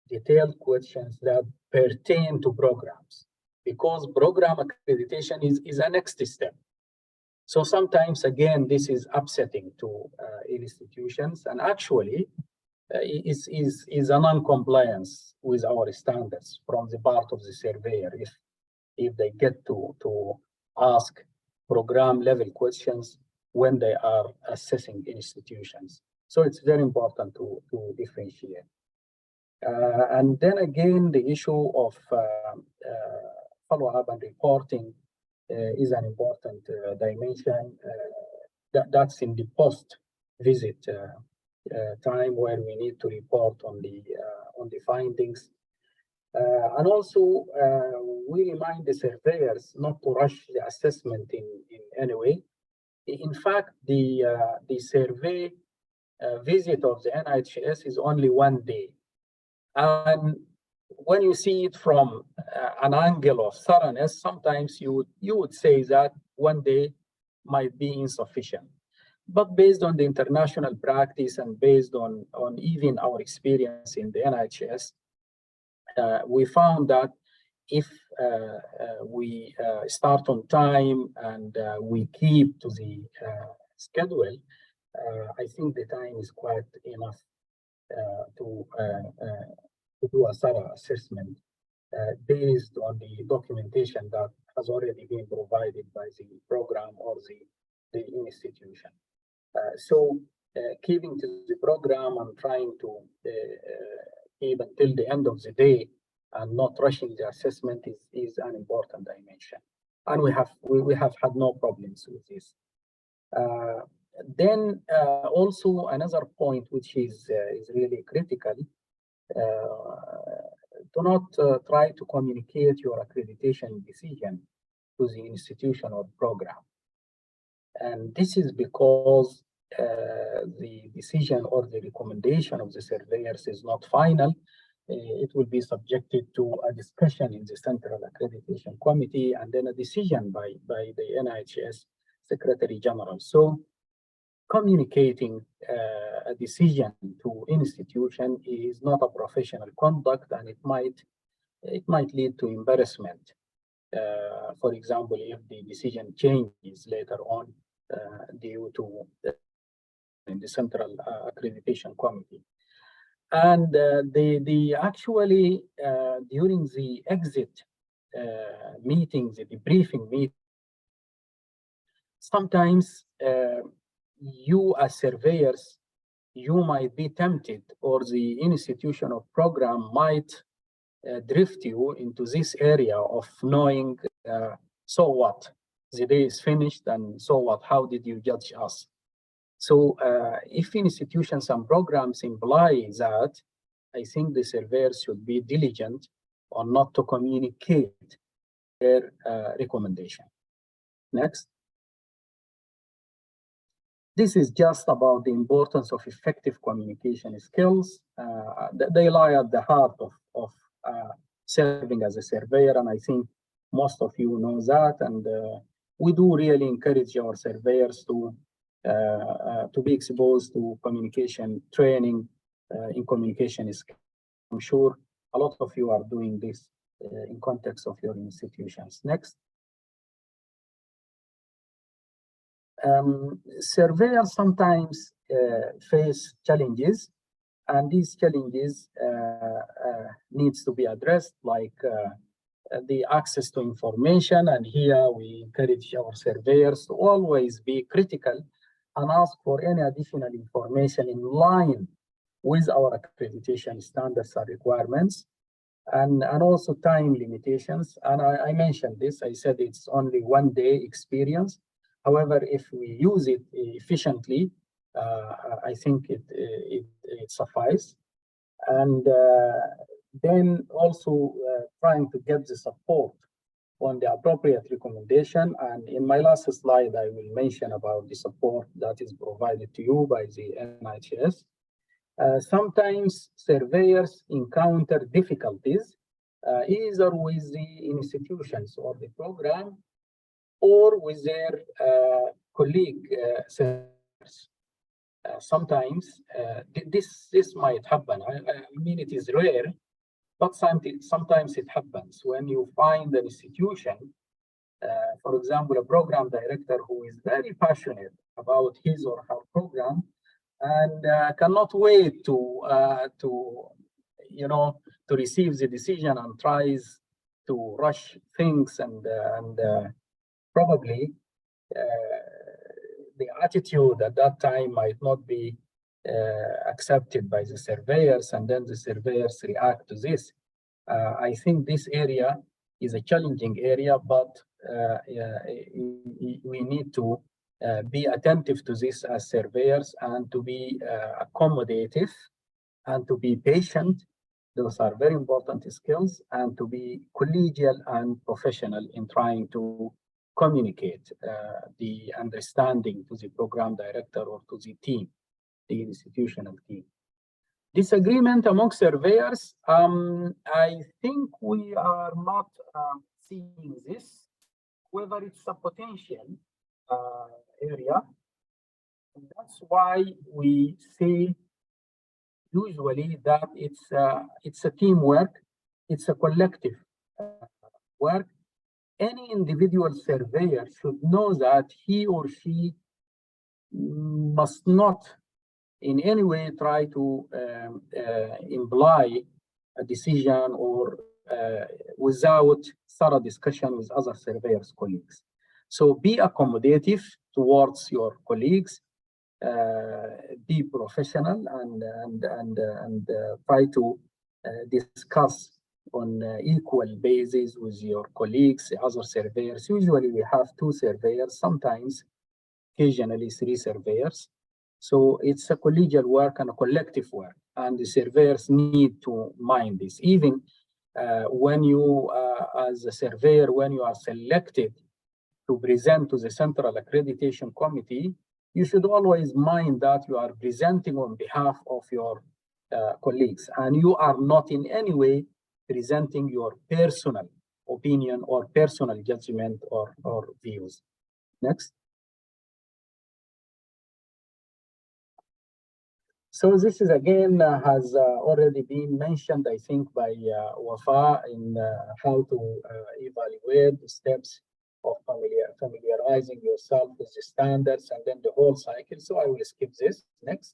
detailed questions that pertain to programs, because program accreditation is a next step. So sometimes, again, this is upsetting to institutions, and actually is a non-compliance with our standards from the part of the surveyor if they get to ask program level questions when they are assessing institutions. So it's very important to differentiate. And then again, the issue of follow-up and reporting is an important dimension. That's in the post-visit time, where we need to report on the findings. And also, we remind the surveyors not to rush the assessment in any way. In fact, the survey visit of the NIHS is only one day. And when you see it from an angle of thoroughness, sometimes you would say that one day might be insufficient. But based on the international practice and based on even our experience in the NIHS, we found that if we start on time and we keep to the schedule, I think the time is quite enough to do a thorough assessment based on the documentation that has already been provided by the program or the institution. So keeping to the program and trying to keep until the end of the day and not rushing the assessment is an important dimension. And we have had no problems with this. Then also another point which is really critical, do not try to communicate your accreditation decision to the institution or program. And this is because the decision or the recommendation of the surveyors is not final. It will be subjected to a discussion in the Central Accreditation Committee and then a decision by the NIHS Secretary General. So communicating a decision to institution is not a professional conduct, and it might lead to embarrassment. For example, if the decision changes later on due to in the Central Accreditation Committee. And actually during the exit meetings, the debriefing meeting, sometimes you as surveyors, you might be tempted, or the institution or program might drift you into this area of knowing, so what? The day is finished, and so what? How did you judge us? So if institutions and programs imply that, I think the surveyors should be diligent on not to communicate their recommendation. Next. This is just about the importance of effective communication skills. They lie at the heart of serving as a surveyor, and I think most of you know that. And we do really encourage our surveyors to be exposed to communication training in communication skills. I'm sure a lot of you are doing this in context of your institutions. Next. Surveyors sometimes face challenges, and these challenges needs to be addressed, like the access to information. And here we encourage our surveyors to always be critical and ask for any additional information in line with our accreditation standards and requirements, and also time limitations. And I mentioned this, I said it's only 1 day experience. However, if we use it efficiently, I think it suffices. And then also trying to get the support on the appropriate recommendation. And in my last slide, I will mention about the support that is provided to you by the NIHS. Sometimes surveyors encounter difficulties either with the institutions or the program, or with their colleague surveyors. Sometimes this might happen. I mean, it is rare, but sometimes it happens when you find an institution, for example, a program director who is very passionate about his or her program and cannot wait to receive the decision and tries to rush things, and probably the attitude at that time might not be accepted by the surveyors, and then the surveyors react to this. I think this area is a challenging area, but we need to be attentive to this as surveyors, and to be accommodative and to be patient. Those are very important skills, and to be collegial and professional in trying to communicate the understanding to the program director or to the team, the institutional team. Disagreement among surveyors, I think we are not seeing this, whether it's a potential area. And that's why we say usually that it's a teamwork, it's a collective work. Any individual surveyor should know that he or she must not in any way try to imply a decision or without thorough discussion with other surveyors' colleagues. So be accommodative towards your colleagues, be professional, and try to discuss on equal basis with your colleagues, other surveyors. Usually we have 2 surveyors, sometimes occasionally 3 surveyors. So it's a collegial work and a collective work, and the surveyors need to mind this. Even when you, as a surveyor, when you are selected to present to the Central Accreditation Committee, you should always mind that you are presenting on behalf of your colleagues, and you are not in any way presenting your personal opinion or personal judgment or views. Next. So this is again has already been mentioned, I think, by Wafa in how to evaluate the steps of familiarizing yourself with the standards and then the whole cycle. So I will skip this. Next.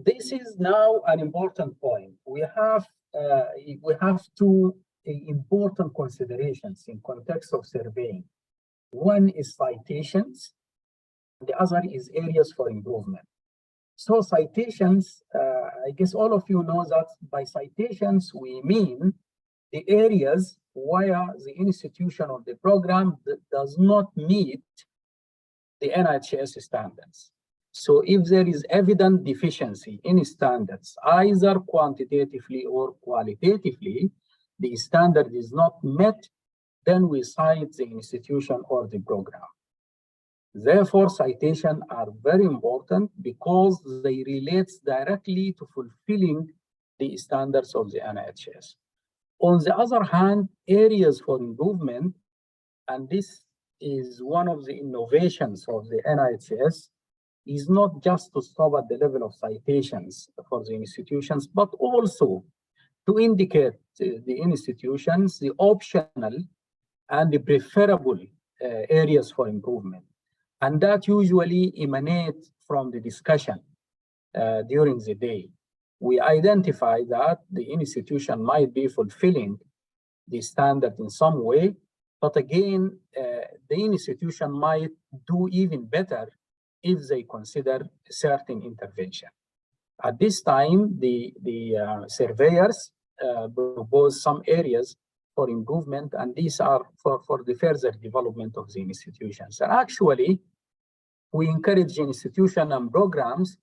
This is now an important point. We have 2 important considerations in context of surveying. One is citations, the other is areas for improvement. So citations, I guess all of you know that by citations we mean the areas where the institution or the program does not meet the NIHS standards. So if there is evident deficiency in standards, either quantitatively or qualitatively, the standard is not met, then we cite the institution or the program. Therefore, citations are very important because they relate directly to fulfilling the standards of the NIHS. On the other hand, areas for improvement, and this is one of the innovations of the NIHS, is not just to stop at the level of citations for the institutions, but also to indicate to the institutions the optional and the preferable areas for improvement. And that usually emanates from the discussion during the day. We identify that the institution might be fulfilling the standard in some way, but again, the institution might do even better if they consider certain intervention. At this time, the surveyors propose some areas for improvement, and these are for the further development of the institutions. And actually, we encourage institutions and programs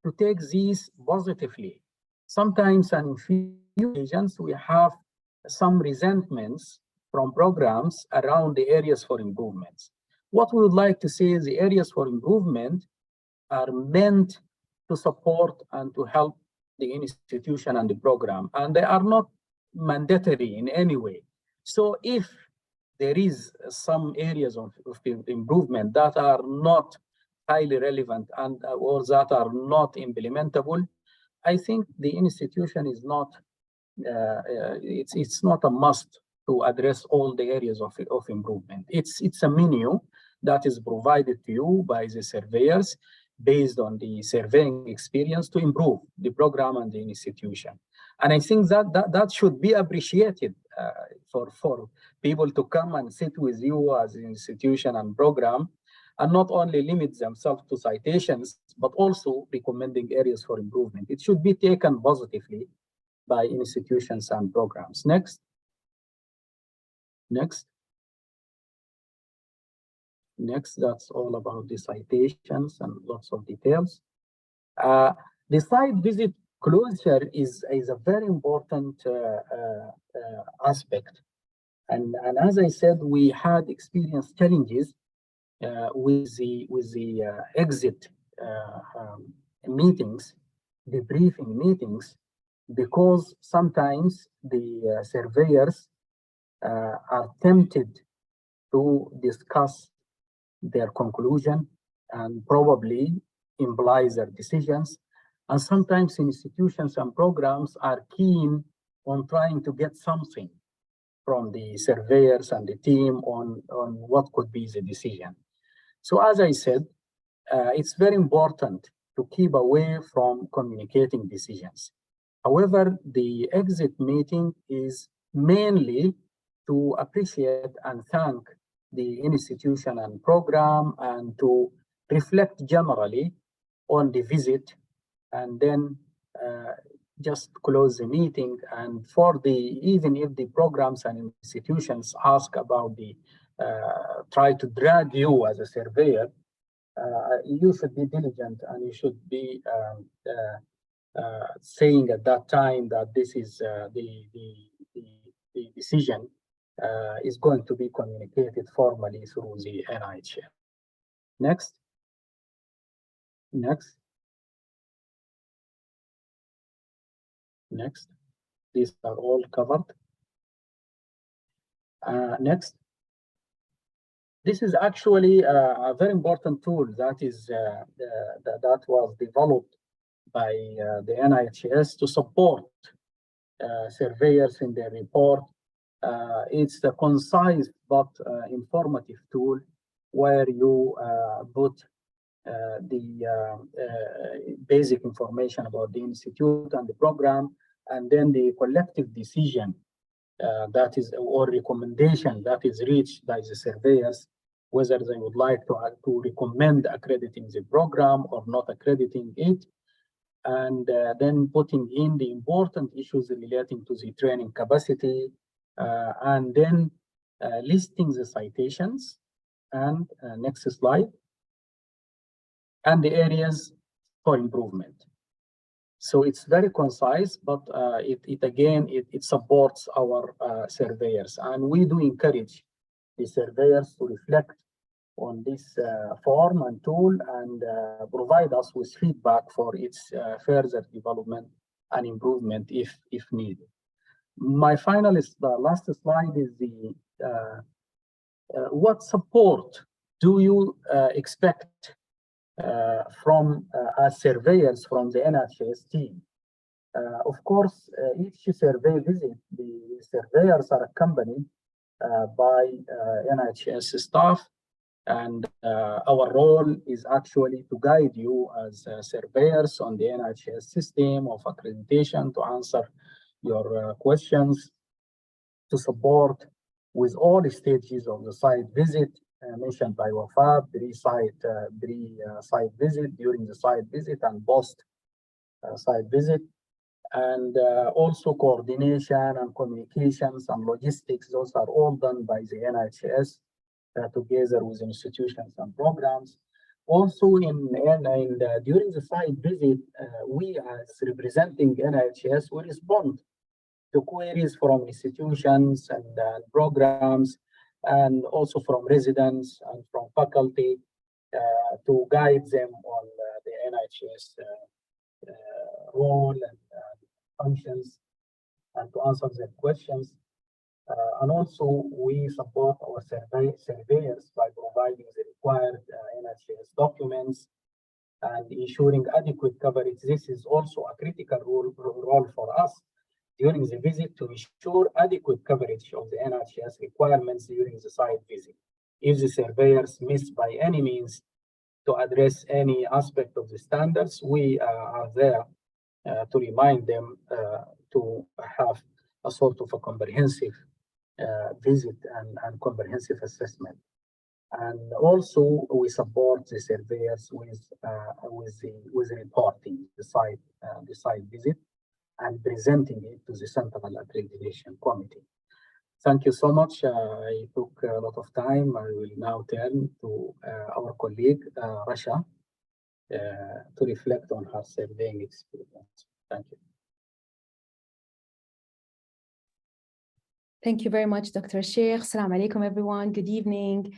to take these positively. Sometimes, and in few occasions, we have some resentments from programs around the areas for improvements. What we would like to say is the areas for improvement are meant to support and to help the institution and the program, and they are not mandatory in any way. So if there is some areas of improvement that are not highly relevant and or that are not implementable, I think the institution is not, it's not a must to address all the areas of improvement. It's a menu that is provided to you by the surveyors based on the surveying experience to improve the program and the institution. And I think that should be appreciated for people to come and sit with you as an institution and program, and not only limit themselves to citations, but also recommending areas for improvement. It should be taken positively by institutions and programs. Next. Next. Next, that's all about the citations and lots of details. The site visit closure is a very important aspect. And as I said, we had experienced challenges with the exit meetings, the briefing meetings, because sometimes the surveyors are tempted to discuss their conclusion and probably implies their decisions. And sometimes institutions and programs are keen on trying to get something from the surveyors and the team on what could be the decision. So as I said, it's very important to keep away from communicating decisions. However, the exit meeting is mainly to appreciate and thank the institution and program and to reflect generally on the visit, and then just close the meeting. And for the, even if the programs and institutions ask about the, try to drag you as a surveyor, you should be diligent and you should be saying at that time that this is the decision is going to be communicated formally through the NIHS. Next. Next. Next. These are all covered. Next. This is actually a very important tool that is that was developed by the NIHS to support surveyors in their report. It's a concise but informative tool where you put the basic information about the institute and the program, and then the collective decision that is, or recommendation that is reached by the surveyors, whether they would like to recommend accrediting the program or not accrediting it, and then putting in the important issues relating to the training capacity, and then listing the citations, and next slide, and the areas for improvement. So it's very concise, but it supports our surveyors, and we do encourage the surveyors to reflect on this form and tool and provide us with feedback for its further development and improvement if needed. My final, last slide is the what support do you expect from as surveyors from the NIHS team? Of course, each survey visit, the surveyors are accompanied by NIHS staff, and our role is actually to guide you as surveyors on the NIHS system of accreditation, to answer your questions, to support with all stages of the site visit mentioned by Wafab, pre-site visit, during the site visit, and post site visit, and also coordination and communications and logistics. Those are all done by the NIHS together with institutions and programs. Also, during the site visit, we as representing NIHS, we respond to queries from institutions and programs, and also from residents and from faculty, to guide them on the NIHS role and functions, and to answer their questions. And also, we support our surveyors by providing the required NIHS documents and ensuring adequate coverage. This is also a critical role for us during the visit, to ensure adequate coverage of the NIHS requirements during the site visit. If the surveyors miss by any means to address any aspect of the standards, we are there to remind them to have a sort of a comprehensive visit and comprehensive assessment. And also, we support the surveyors with reporting the site visit and presenting it to the Central Accreditation Committee. Thank you so much. I took a lot of time. I will now turn to our colleague, Rasha, to reflect on her surveying experience. Thank you. Thank you very much, Dr. Sheikh. Assalamu alaikum, everyone. Good evening.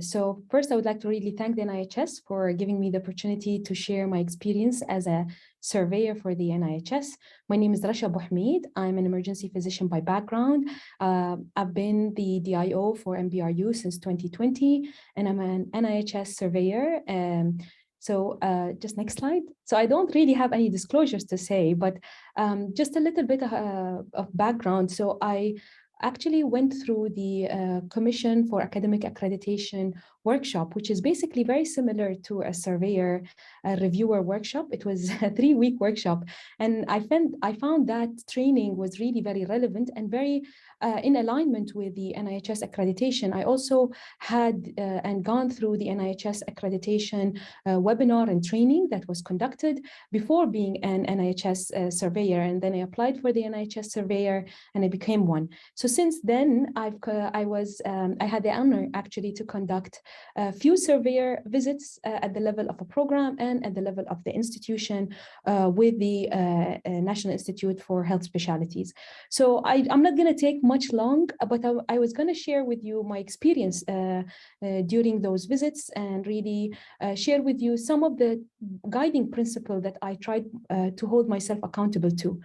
So first, I would like to really thank the NIHS for giving me the opportunity to share my experience as a surveyor for the NIHS. My name is Rasha Bouhamid. I'm an emergency physician by background. I've been the DIO for MBRU since 2020, and I'm an NIHS surveyor. So just next slide. So I don't really have any disclosures to say, but just a little bit of background. So actually went through the Commission for Academic Accreditation workshop, which is basically very similar to a surveyor reviewer workshop. It was a 3-week workshop, and I found that training was really very relevant and very in alignment with the NIHS accreditation. I also had and gone through the NIHS accreditation webinar and training that was conducted before being an NIHS surveyor, and then I applied for the NIHS surveyor and I became one. So since then, I had the honor actually to conduct a few surveyor visits at the level of a program and at the level of the institution with the National Institute for Health Specialties. So I'm not going to take much long, but I was going to share with you my experience during those visits and really share with you some of the guiding principles that I tried to hold myself accountable to.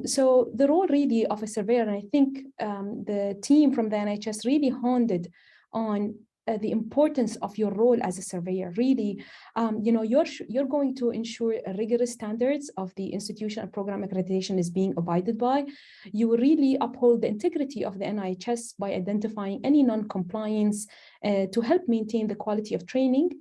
So the role really of a surveyor, and I think the team from the NIHS really honed it on the importance of your role as a surveyor. Really, you're going to ensure rigorous standards of the institution and program accreditation is being abided by. You will really uphold the integrity of the NIHS by identifying any non-compliance to help maintain the quality of training,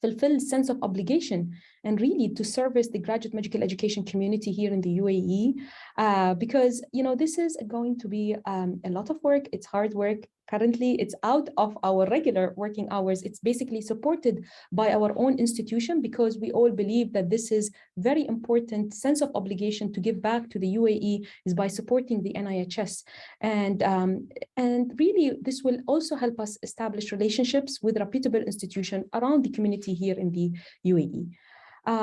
fulfill sense of obligation, and really to service the graduate medical education community here in the UAE, because this is going to be a lot of work. It's hard work. Currently, it's out of our regular working hours. It's basically supported by our own institution because we all believe that this is very important sense of obligation to give back to the UAE is by supporting the NIHS. And really, this will also help us establish relationships with reputable institutions around the community here in the UAE.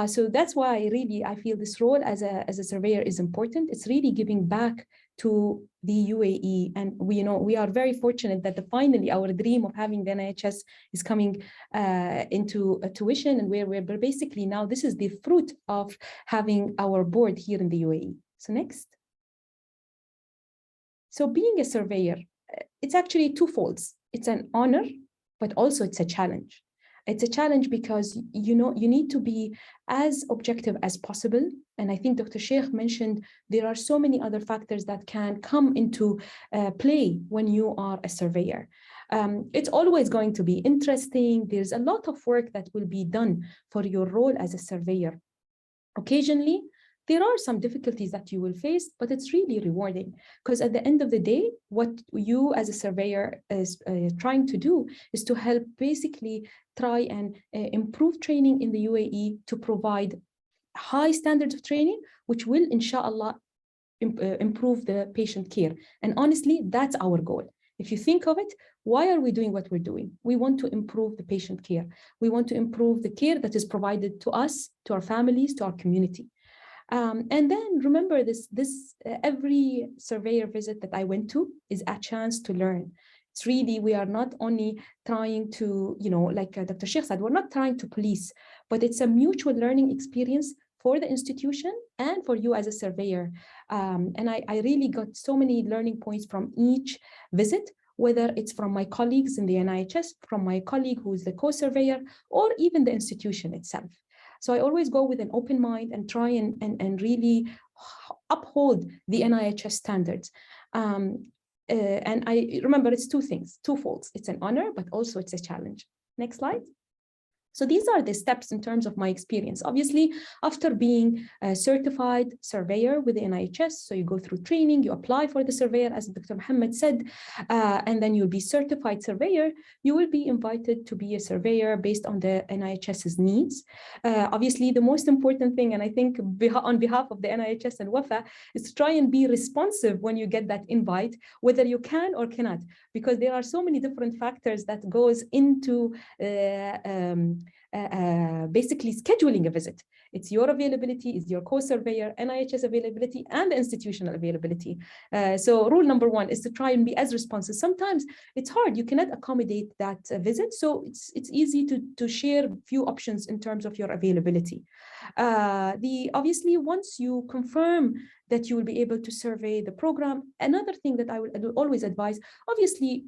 So that's why I feel this role as a surveyor is important. It's really giving back to the UAE, and we are very fortunate that finally our dream of having the NIHS is coming into tuition, and we're basically now this is the fruit of having our board here in the UAE. So next. So being a surveyor, it's actually twofold. It's an honor, but also it's a challenge. It's a challenge because you need to be as objective as possible. And I think Dr. Sheikh mentioned there are so many other factors that can come into play when you are a surveyor. It's always going to be interesting. There's a lot of work that will be done for your role as a surveyor. Occasionally, there are some difficulties that you will face, but it's really rewarding because at the end of the day, what you as a surveyor is trying to do is to help basically try and improve training in the UAE to provide high standards of training, which will, inshallah, improve the patient care. And honestly, that's our goal. If you think of it, why are we doing what we're doing? We want to improve the patient care. We want to improve the care that is provided to us, to our families, to our community. And then remember this every surveyor visit that I went to is a chance to learn. It's really, we are not only trying to, like Dr. Sheikh said, we're not trying to police, but it's a mutual learning experience for the institution and for you as a surveyor. And I really got so many learning points from each visit, whether it's from my colleagues in the NIHS, from my colleague who is the co-surveyor, or even the institution itself. So I always go with an open mind and try and really uphold the NIHS standards. And I remember it's twofold. It's an honor, but also it's a challenge. Next slide. So these are the steps in terms of my experience. Obviously, after being a certified surveyor with the NIHS, so you go through training, you apply for the surveyor, as Dr. Muhammad said, and then you'll be certified surveyor. You will be invited to be a surveyor based on the NIHS's needs. Obviously, the most important thing, and I think on behalf of the NIHS and WAFA, is to try and be responsive when you get that invite, whether you can or cannot, because there are so many different factors that goes into basically scheduling a visit. It's your availability, it's your co-surveyor, NIHS availability, and the institutional availability. So rule number one is to try and be as responsive. Sometimes it's hard, you cannot accommodate that visit, so it's easy to share a few options in terms of your availability. Obviously, once you confirm that you will be able to survey the program, another thing that I will always advise, obviously,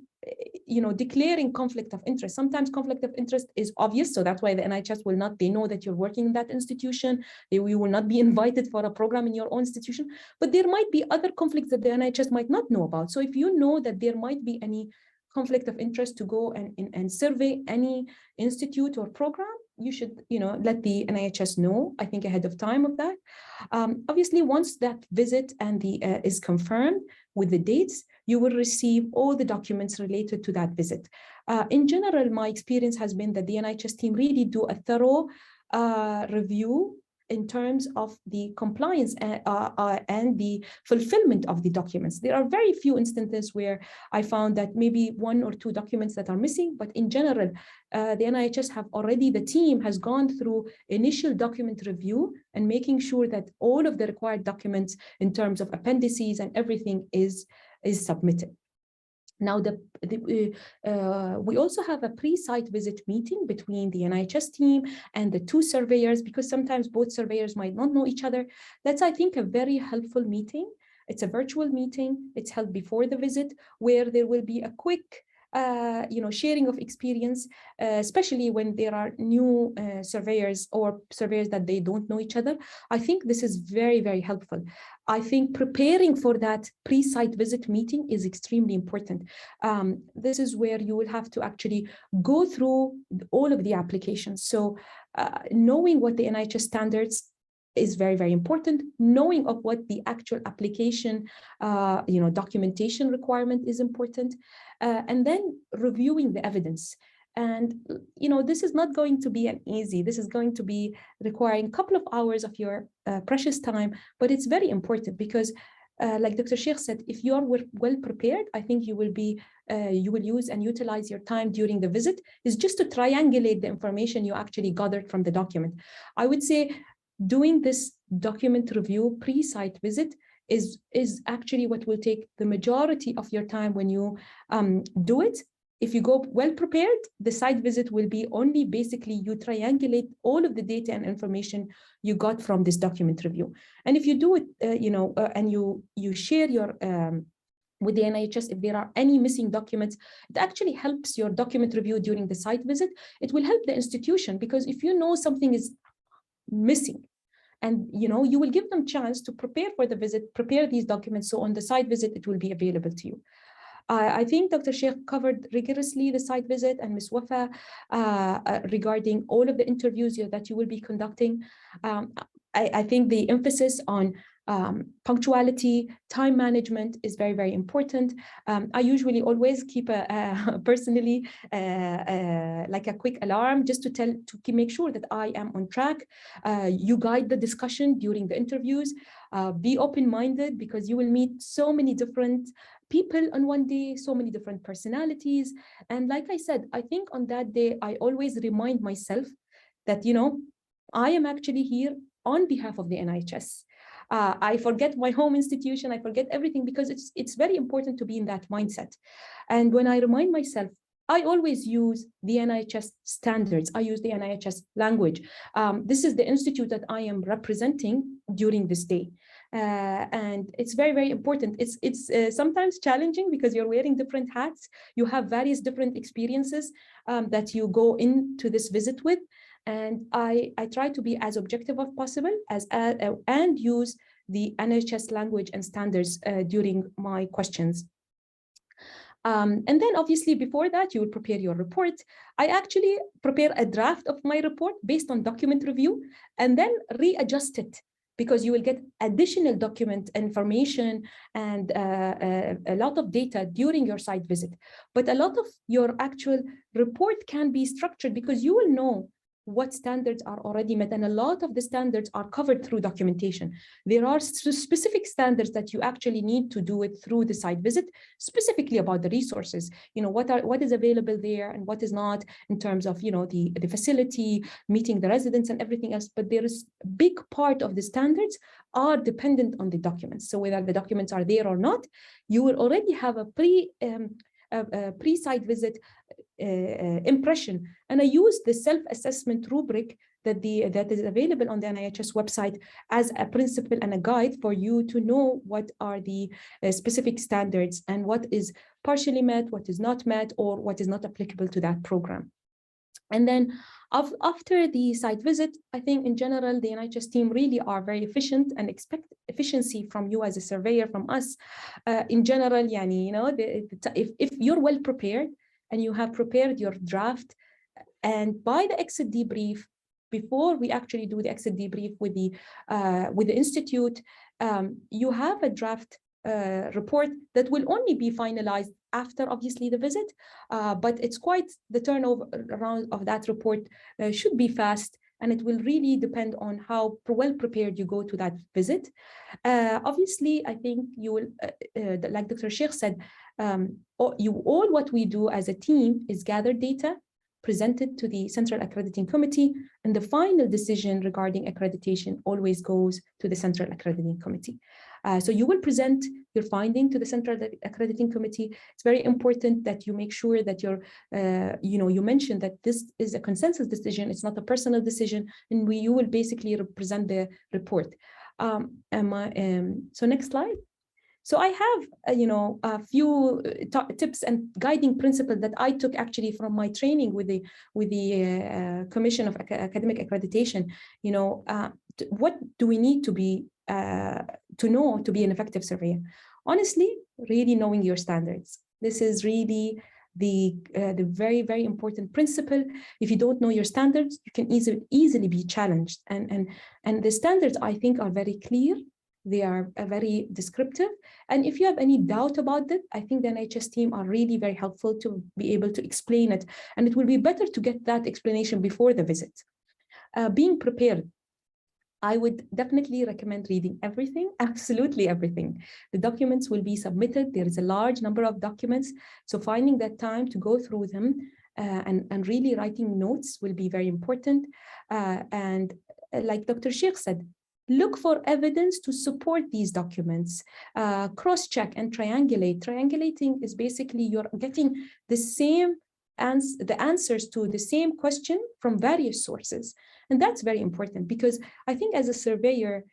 declaring conflict of interest. Sometimes conflict of interest is obvious, so that's why the NIHS will not, they know that you're working in that institution, you will not be invited for a program in your own institution, but there might be other conflicts that the NIHS might not know about. So if you know that there might be any conflict of interest to go and survey any institute or program, you should, let the NIHS know, I think, ahead of time of that. Obviously, once that visit and is confirmed with the dates, you will receive all the documents related to that visit. In general, my experience has been that the NIHS team really do a thorough review in terms of the compliance and the fulfillment of the documents. There are very few instances where I found that maybe 1 or 2 documents that are missing, but in general, the NIHS have already, the team has gone through initial document review and making sure that all of the required documents in terms of appendices and everything is submitted. Now, we also have a pre-site visit meeting between the NIHS team and the 2 surveyors, because sometimes both surveyors might not know each other. That's, I think, a very helpful meeting. It's a virtual meeting. It's held before the visit, where there will be a quick sharing of experience, especially when there are new surveyors or surveyors that they don't know each other. I think this is very, very helpful. I think preparing for that pre-site visit meeting is extremely important. This is where you will have to actually go through all of the applications. So knowing what the NIHS standards is very, very important. Knowing of what the actual application, documentation requirement is important, and then reviewing the evidence. And, this is not going to be an easy, this is going to be requiring a couple of hours of your precious time, but it's very important because like Dr. Sheikh said, if you are well prepared, I think you will use and utilize your time during the visit is just to triangulate the information you actually gathered from the document. I would say doing this document review pre-site visit is actually what will take the majority of your time when you do it. If you go well prepared, the site visit will be only basically you triangulate all of the data and information you got from this document review. And if you do it, and you share your with the NIHS, if there are any missing documents, it actually helps your document review during the site visit. It will help the institution, because if you know something is missing, and you will give them chance to prepare for the visit, prepare these documents, so on the site visit it will be available to you. I think Dr. Sheikh covered rigorously the site visit, and Ms. Wafa regarding all of the interviews that you will be conducting. I think the emphasis on punctuality, time management is very, very important. I usually always keep personally like a quick alarm just to make sure that I am on track. You guide the discussion during the interviews. Be open-minded, because you will meet so many different people on one day, so many different personalities. And like I said, I think on that day, I always remind myself that, I am actually here on behalf of the NIHS. I forget my home institution, I forget everything, because it's very important to be in that mindset. And when I remind myself, I always use the NIHS standards. I use the NIHS language. This is the institute that I am representing during this day. And it's very, very important. It's sometimes challenging because you're wearing different hats. You have various different experiences that you go into this visit with. And I try to be as objective as possible and use the NIHS language and standards during my questions. And then obviously before that, you will prepare your report. I actually prepare a draft of my report based on document review and then readjust it, because you will get additional document information and a lot of data during your site visit. But a lot of your actual report can be structured because you will know what standards are already met, and a lot of the standards are covered through documentation. There are specific standards that you actually need to do it through the site visit, specifically about the resources, what is available there and what is not, in terms of the facility, meeting the residents and everything else. But there is a big part of the standards are dependent on the documents. So whether the documents are there or not, you will already have a pre-site visit impression. And I use the self-assessment rubric that is available on the NIHS website as a principle and a guide for you to know what are the specific standards and what is partially met, what is not met, or what is not applicable to that program. And then after the site visit, I think in general, the NIHS team really are very efficient and expect efficiency from you as a surveyor, from us. In general, if you're well prepared and you have prepared your draft, and by the exit debrief, before we actually do the exit debrief with the institute, you have a draft report that will only be finalized after obviously the visit, but it's quite, the turnover around of that report should be fast, and it will really depend on how well prepared you go to that visit. Obviously, I think you will, like Dr. Sheikh said, all what we do as a team is gather data, presented to the Central Accrediting Committee, and the final decision regarding accreditation always goes to the Central Accrediting Committee. So you will present your finding to the Central Accrediting Committee. It's very important that you make sure that you mentioned that this is a consensus decision, it's not a personal decision, and you will basically represent the report. So next slide. So I have, a few tips and guiding principles that I took actually from my training with the Commission of Academic Accreditation. What do we need to be to know to be an effective surveyor? Honestly, really knowing your standards. This is really the very, very important principle. If you don't know your standards, you can easily be challenged. And the standards, I think, are very clear. They are very descriptive. And if you have any doubt about it, I think the NIHS team are really very helpful to be able to explain it. And it will be better to get that explanation before the visit. Being prepared. I would definitely recommend reading everything, absolutely everything. The documents will be submitted. There is a large number of documents. So finding that time to go through them and really writing notes will be very important. And like Dr. Sheikh said, look for evidence to support these documents. Cross-check and triangulate. Triangulating is basically you're getting the answers to the same question from various sources. And that's very important because I think as a surveyor,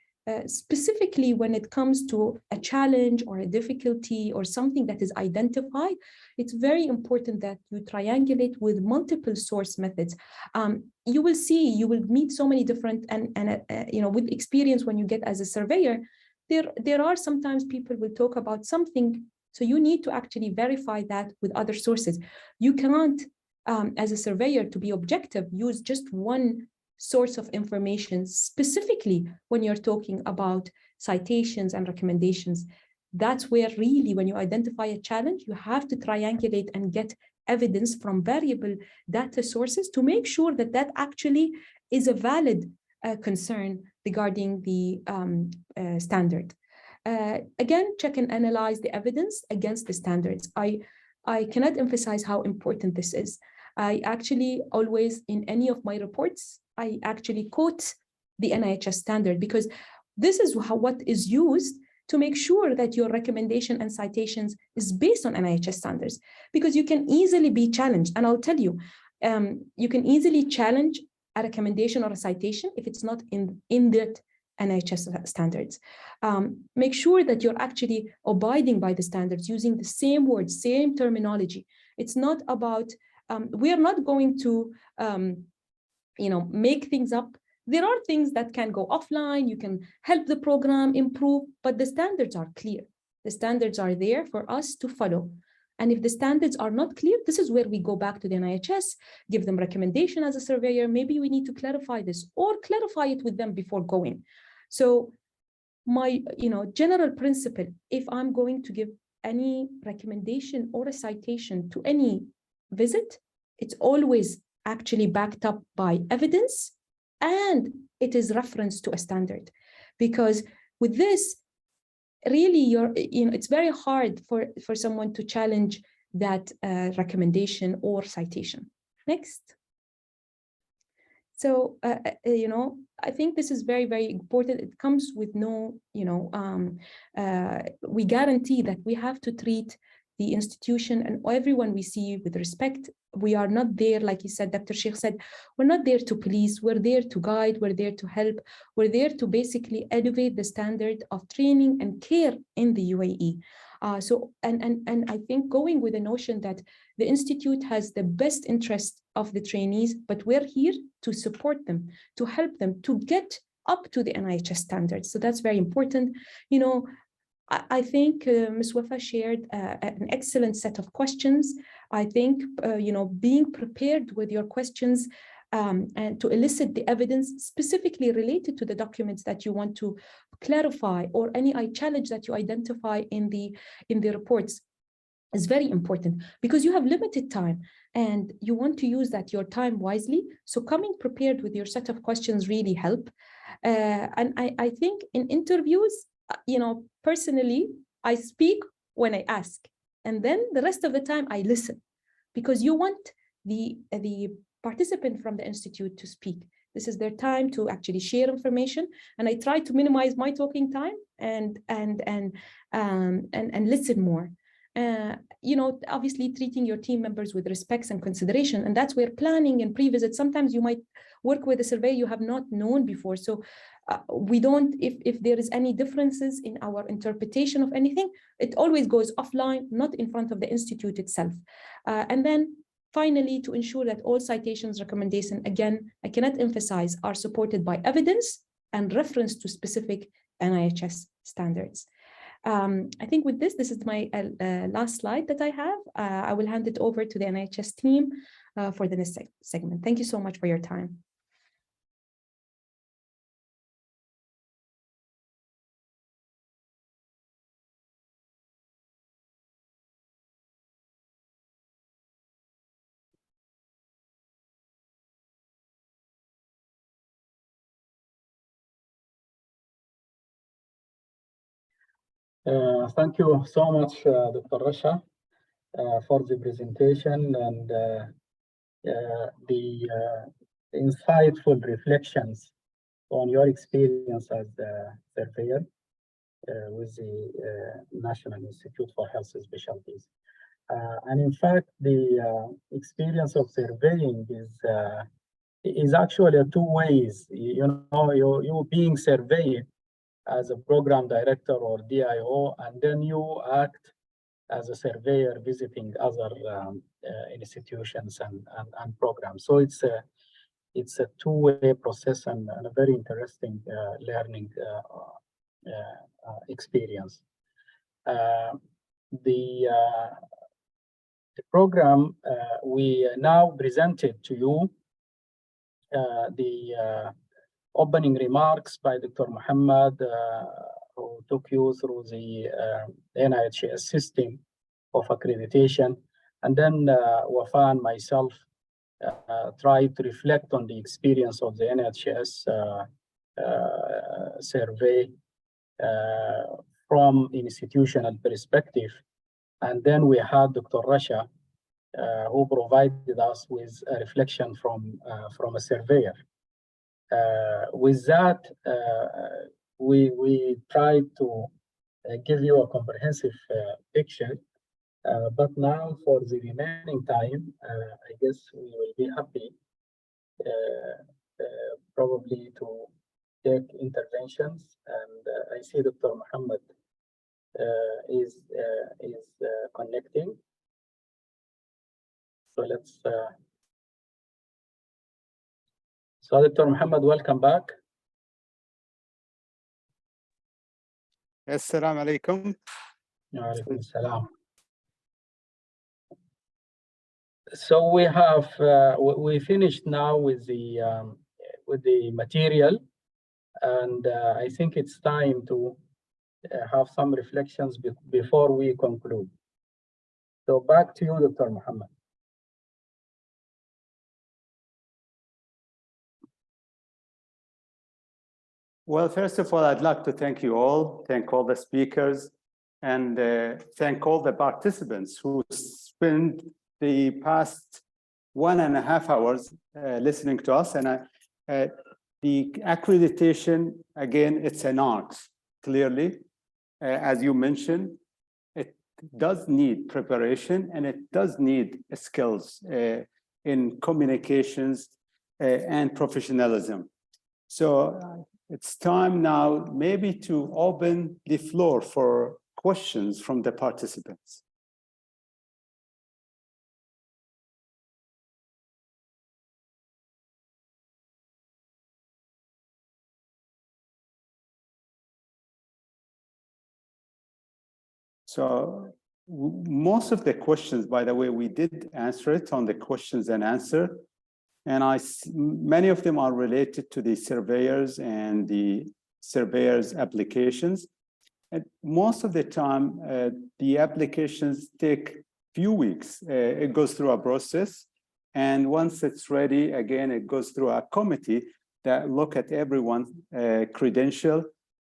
specifically when it comes to a challenge or a difficulty or something that is identified, it's very important that you triangulate with multiple source methods. You will see, you will meet so many different, and with experience when you get as a surveyor, there are sometimes people will talk about something, so you need to actually verify that with other sources. You cannot, as a surveyor, to be objective, use just one source of information, specifically when you're talking about citations and recommendations. That's where really, when you identify a challenge, you have to triangulate and get evidence from variable data sources to make sure that that actually is a valid concern regarding the standard. Again, check and analyze the evidence against the standards. I cannot emphasize how important this is. I actually always, in any of my reports, I actually quote the NIHS standard because this is what is used to make sure that your recommendation and citations is based on NIHS standards, because you can easily be challenged. And I'll tell you, you can easily challenge a recommendation or a citation if it's not in that NIHS standards. Make sure that you're actually abiding by the standards, using the same words, same terminology. It's not about, we are not going to, make things up. There are things that can go offline. You can help the program improve, but the standards are clear. The standards are there for us to follow. And if the standards are not clear, this is where we go back to the NIHS, give them recommendation as a surveyor. Maybe we need to clarify this or clarify it with them before going. So my, general principle, if I'm going to give any recommendation or a citation to any visit, it's always actually backed up by evidence, and it is referenced to a standard. Because with this, really, it's very hard for someone to challenge that recommendation or citation. Next. So, I think this is very, very important. It comes with no, we guarantee that we have to treat the institution and everyone we see with respect. We are not there, like you said, Dr. Sheikh said, we're not there to police, we're there to guide, we're there to help, we're there to basically elevate the standard of training and care in the UAE. And I think going with the notion that the Institute has the best interest of the trainees, but we're here to support them, to help them to get up to the NIHS standards. So that's very important. You know, I think Ms. Wafa shared an excellent set of questions. I think, you know, being prepared with your questions and to elicit the evidence specifically related to the documents that you want to clarify or any challenge that you identify in the reports is very important, because you have limited time and you want to use your time wisely. So coming prepared with your set of questions really help. And I think in interviews, you know, personally, I speak when I ask, and then the rest of the time I listen, because you want the participant from the institute to speak. This is their time to actually share information, and I try to minimize my talking time and listen more. You know, obviously treating your team members with respect and consideration, and that's where planning and pre-visit. Sometimes you might work with a surveyor you have not known before, so we don't. If there is any differences in our interpretation of anything, it always goes offline, not in front of the institute itself. And then finally, to ensure that all citations, recommendations, again, I cannot emphasize, are supported by evidence and reference to specific NIHS standards. I think with this is my last slide that I have. I will hand it over to the NIHS team for the next segment. Thank you so much for your time. Thank you so much, Dr. Rasha, for the presentation and the insightful reflections on your experience as a surveyor with the National Institute for Health Specialties. And in fact, the experience of surveying is actually two ways. You know, you being surveyed as a program director or DIO, and then you act as a surveyor visiting other institutions and programs. So it's a two-way process and a very interesting learning experience. The program we now presented to you the opening remarks by Dr. Muhammad, who took you through the NIHS system of accreditation. And then Wafa and myself tried to reflect on the experience of the NIHS survey from institutional perspective. And then we had Dr. Rasha, who provided us with a reflection from a surveyor. With that, we tried to give you a comprehensive picture, but now for the remaining time, I guess we will be happy probably to take interventions. And I see Dr. Muhammad is connecting. So let's. So Dr. Muhammad, welcome back. Assalamu alaikum. Wa alaikum salam. So we have we finished now with the material, and I think it's time to have some reflections before we conclude. So back to you, Dr. Muhammad. Well, first of all, I'd like to thank you all, thank all the speakers, and thank all the participants who spent the past 1.5 hours listening to us. And the accreditation, again, it's an art, clearly. As you mentioned, it does need preparation and it does need skills in communications and professionalism. So it's time now maybe to open the floor for questions from the participants. So most of the questions, by the way, we did answer it on the questions and answer. And many of them are related to the surveyors and the surveyors applications. And most of the time, the applications take few weeks. It goes through a process. And once it's ready, again, it goes through a committee that look at everyone's credential.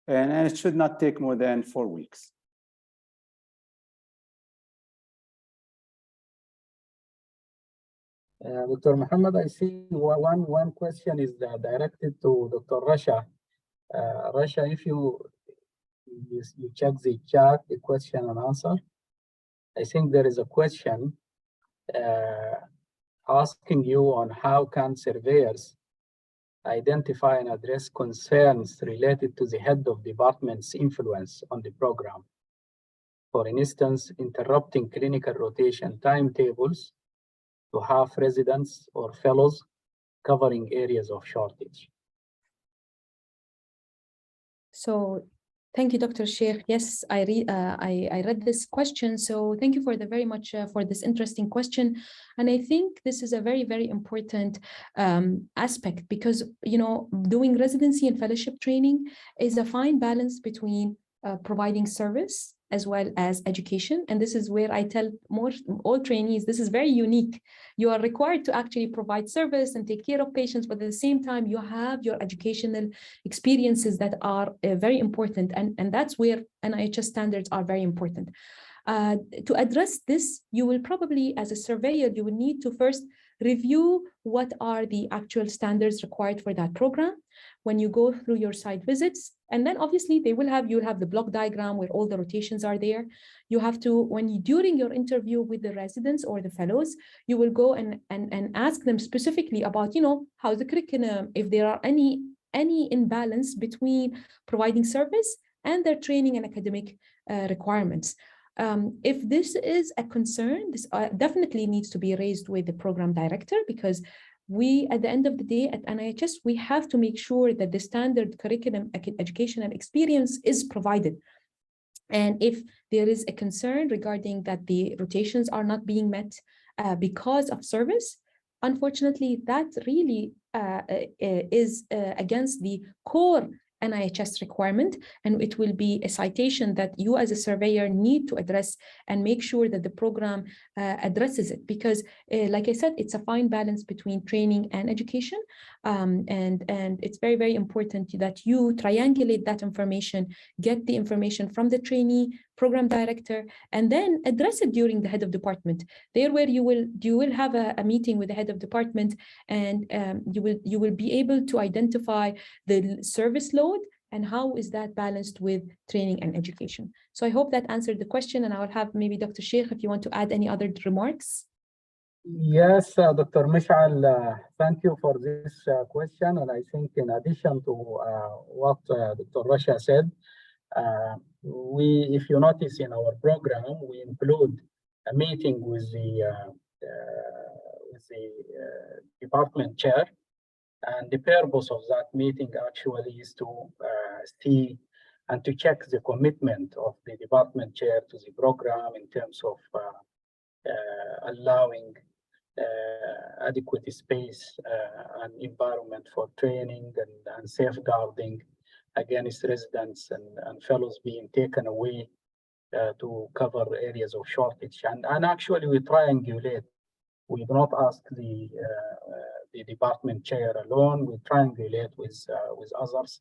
And it should not take more than 4 weeks. Dr. Muhammad, I see one question is directed to Dr. Rasha. Rasha, if you check the chat, the question and answer, I think there is a question asking you on how can surveyors identify and address concerns related to the head of department's influence on the program. For instance, interrupting clinical rotation timetables to have residents or fellows covering areas of shortage. So thank you, Dr. Sheikh. Yes, I read this question. So thank you for the very much for this interesting question. And I think this is a very, very important aspect because, you know, doing residency and fellowship training is a fine balance between providing service as well as education. And this is where I tell all trainees, this is very unique. You are required to actually provide service and take care of patients, but at the same time, you have your educational experiences that are very important. And that's where NIHS standards are very important. To address this, you will probably, as a surveyor, you will need to first review what are the actual standards required for that program when you go through your site visits. And then obviously you'll have the block diagram where all the rotations are there. You have to, during your interview with the residents or the fellows, you will go and ask them specifically about, you know, how the curriculum, if there are any imbalance between providing service and their training and academic requirements. If this is a concern, this definitely needs to be raised with the program director, because we, at the end of the day at NIHS, we have to make sure that the standard curriculum, education and experience is provided. And if there is a concern regarding that the rotations are not being met because of service, unfortunately, that really is against the core NIHS requirement, and it will be a citation that you as a surveyor need to address and make sure that the program addresses it, because like I said, it's a fine balance between training and education, and it's very, very important that you triangulate that information, get the information from the trainee, program director, and then address it during the head of department. There where you will have a meeting with the head of department, and you will be able to identify the service load and how is that balanced with training and education. So I hope that answered the question, and I will have maybe Dr. Sheikh if you want to add any other remarks. Yes, Dr. Mishal, thank you for this question. And I think in addition to what Dr. Rasha said, if you notice in our program, we include a meeting with the department chair. And the purpose of that meeting actually is to see and to check the commitment of the department chair to the program in terms of allowing adequate space and environment for training and safeguarding against residents and fellows being taken away to cover areas of shortage. And actually we triangulate. We do not ask the department chair alone. We triangulate with others.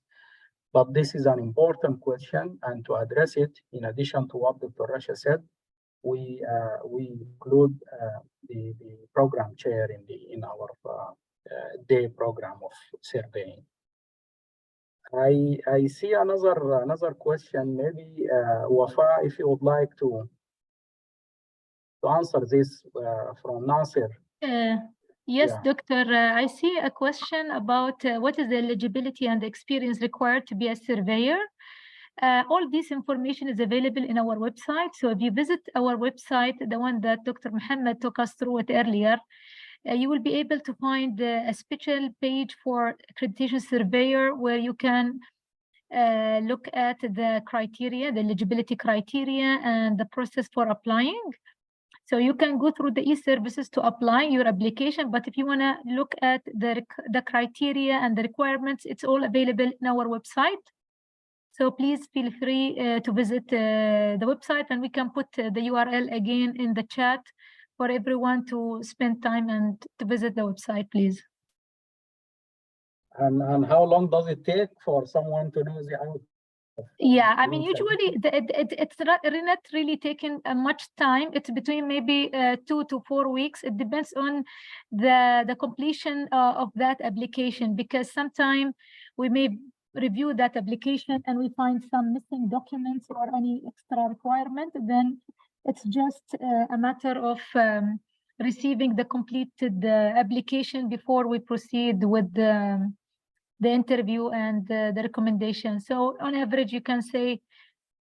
But this is an important question, and to address it, in addition to what Dr. Rasha said, we include the program chair in our day program of surveying. I see another question. Maybe Wafa, if you would like to to answer this from Nasir. Yes, Yeah. Doctor, I see a question about what is the eligibility and the experience required to be a surveyor. All this information is available in our website. So if you visit our website, the one that Dr. Muhammad took us through it earlier, you will be able to find a special page for accreditation surveyor where you can look at the criteria, the eligibility criteria, and the process for applying. So you can go through the e-services to apply your application, but if you want to look at the criteria and the requirements, it's all available in our website. So please feel free to visit the website, and we can put the URL again in the chat for everyone to spend time and to visit the website, please. And how long does it take for someone to know the outcome? Yeah, I mean, usually it's not really taking much time. It's between maybe 2 to 4 weeks. It depends on the completion of that application, because sometimes we may review that application and we find some missing documents or any extra requirement. Then it's just a matter of receiving the completed application before we proceed with the interview and the recommendation. So on average, you can say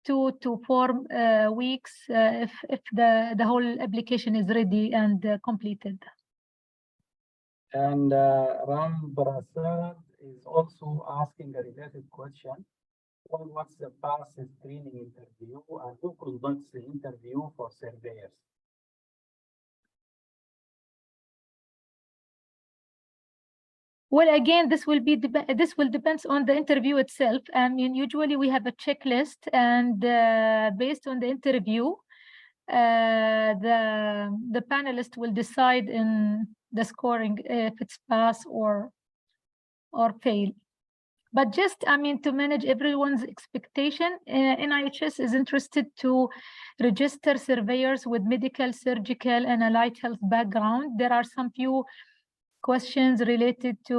2 to 4 weeks if the whole application is ready and completed. And Ram Prasad is also asking a related question. Well, what's the past screening interview and who conducts the interview for surveyors? Well, again, this will depend on the interview itself. I mean, usually we have a checklist, and based on the interview, the panelist will decide in the scoring if it's pass or fail. But just, I mean, to manage everyone's expectation, NIHS is interested to register surveyors with medical, surgical, and allied health background. There are some few questions related to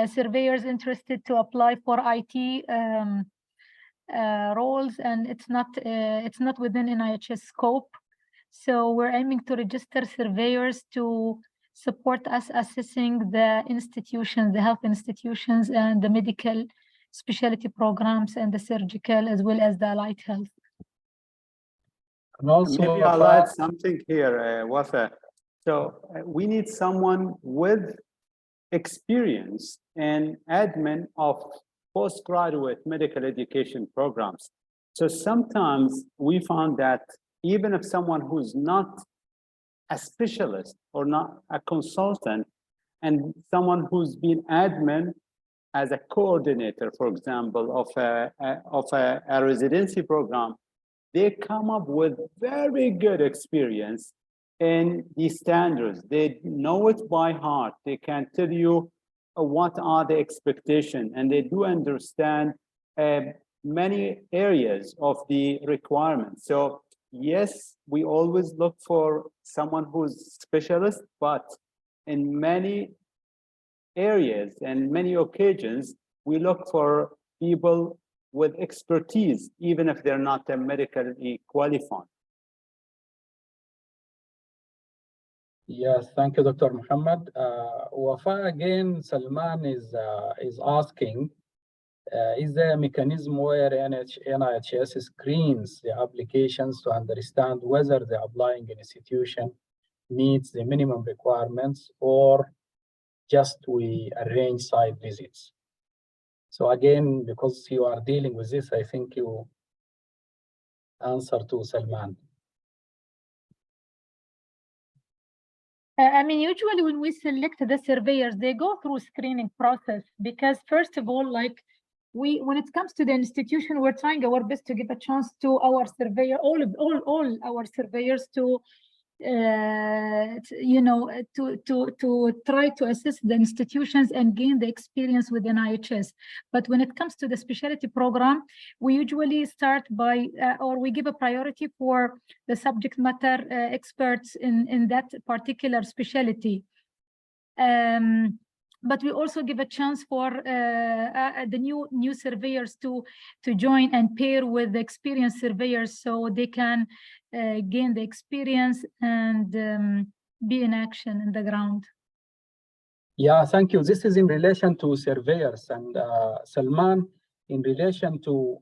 surveyors interested to apply for IT roles, and it's not within NIHS scope. So we're aiming to register surveyors to support us assessing the institutions, the health institutions, and the medical specialty programs, and the surgical, as well as the allied health. And also, maybe I'll add something here, Wafa. So we need someone with experience in admin of postgraduate medical education programs. So sometimes we found that even if someone who's not a specialist or not a consultant, and someone who's been admin as a coordinator, for example, of a residency program, they come up with very good experience in these standards. They know it by heart. They can tell you what are the expectations, and they do understand many areas of the requirements. So yes, we always look for someone who's specialist, but in many areas and many occasions, we look for people with expertise, even if they're not medically qualified. Yes, thank you, Dr. Muhammad. Wafa, again, Salman is asking, is there a mechanism where NIHS screens the applications to understand whether the applying institution meets the minimum requirements, or just we arrange site visits? So again, because you are dealing with this, I think you answer to Salman. I mean, usually when we select the surveyors, they go through screening process, because first of all, like when it comes to the institution, we're trying our best to give a chance to our surveyor, all our surveyors to you know, to try to assess the institutions and gain the experience with NIHS. But when it comes to the specialty program, we usually start by, or we give a priority for the subject matter experts in that particular specialty. but we also give a chance for the new surveyors to join and pair with the experienced surveyors, so they can gain the experience and be in action in the ground. Yeah, thank you. This is in relation to surveyors, and Salman, in relation to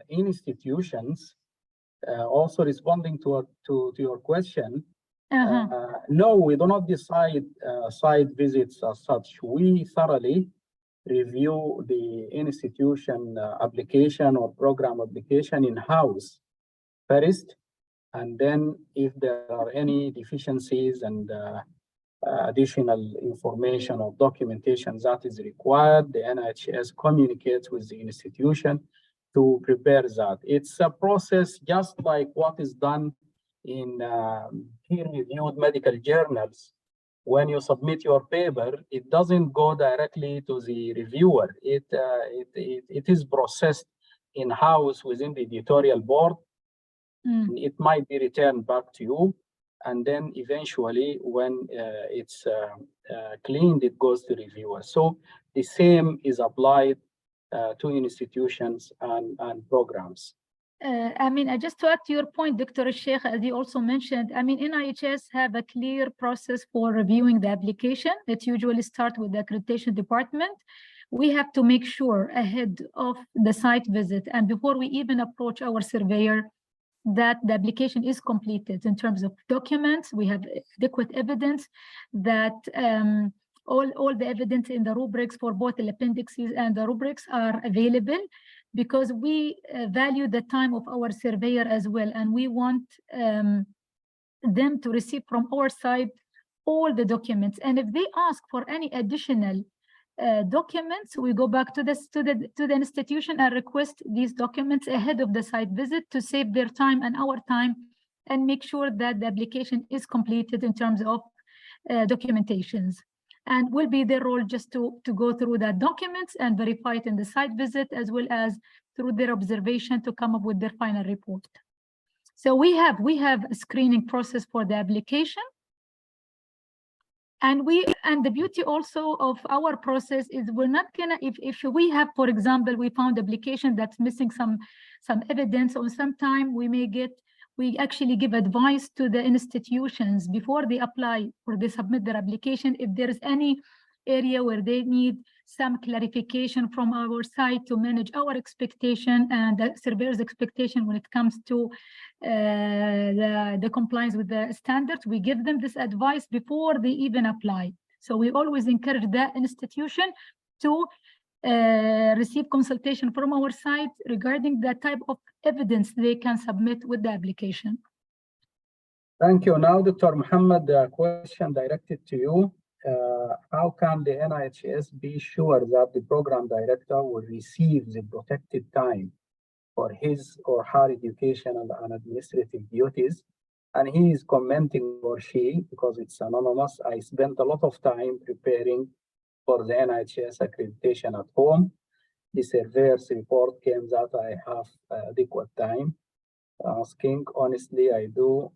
institutions, also responding to your question. No, we do not decide site visits as such. We thoroughly review the institution application or program application in-house first, and then if there are any deficiencies and additional information or documentation that is required, the NIHS communicates with the institution to prepare that. It's a process just like what is done in peer-reviewed medical journals. When you submit your paper, it doesn't go directly to the reviewer. It is processed in-house within the editorial board. It might be returned back to you, and then eventually when it's cleaned, it goes to reviewer. So the same is applied to institutions and programs. I mean, just to add to your point, Dr. Sheikh, as you also mentioned, I mean, NIHS have a clear process for reviewing the application. It usually starts with the accreditation department. We have to make sure ahead of the site visit and before we even approach our surveyor that the application is completed in terms of documents. We have adequate evidence that all the evidence in the rubrics for both the appendices and the rubrics are available, because we value the time of our surveyor as well, and we want them to receive from our side all the documents. And if they ask for any additional documents, we go back to the institution and request these documents ahead of the site visit to save their time and our time, and make sure that the application is completed in terms of documentations. And will be their role just to go through that documents and verify it in the site visit, as well as through their observation to come up with their final report. So we have a screening process for the application. And the beauty also of our process is we're not gonna, if we have, for example, we found application that's missing some evidence, or sometime we actually give advice to the institutions before they apply or they submit their application. If there is any area where they need some clarification from our side to manage our expectation and the surveyor's expectation when it comes to the compliance with the standards, we give them this advice before they even apply. So we always encourage that institution to receive consultation from our side regarding the type of evidence they can submit with the application. Thank you. Now, Dr. Muhammad, a question directed to you. How can the NIHS be sure that the program director will receive the protected time for his or her educational and administrative duties? And he is commenting, or she, because it's anonymous, I spent a lot of time preparing for the NIHS accreditation at home. The surveyor's report came that I have adequate time. Asking, honestly, I do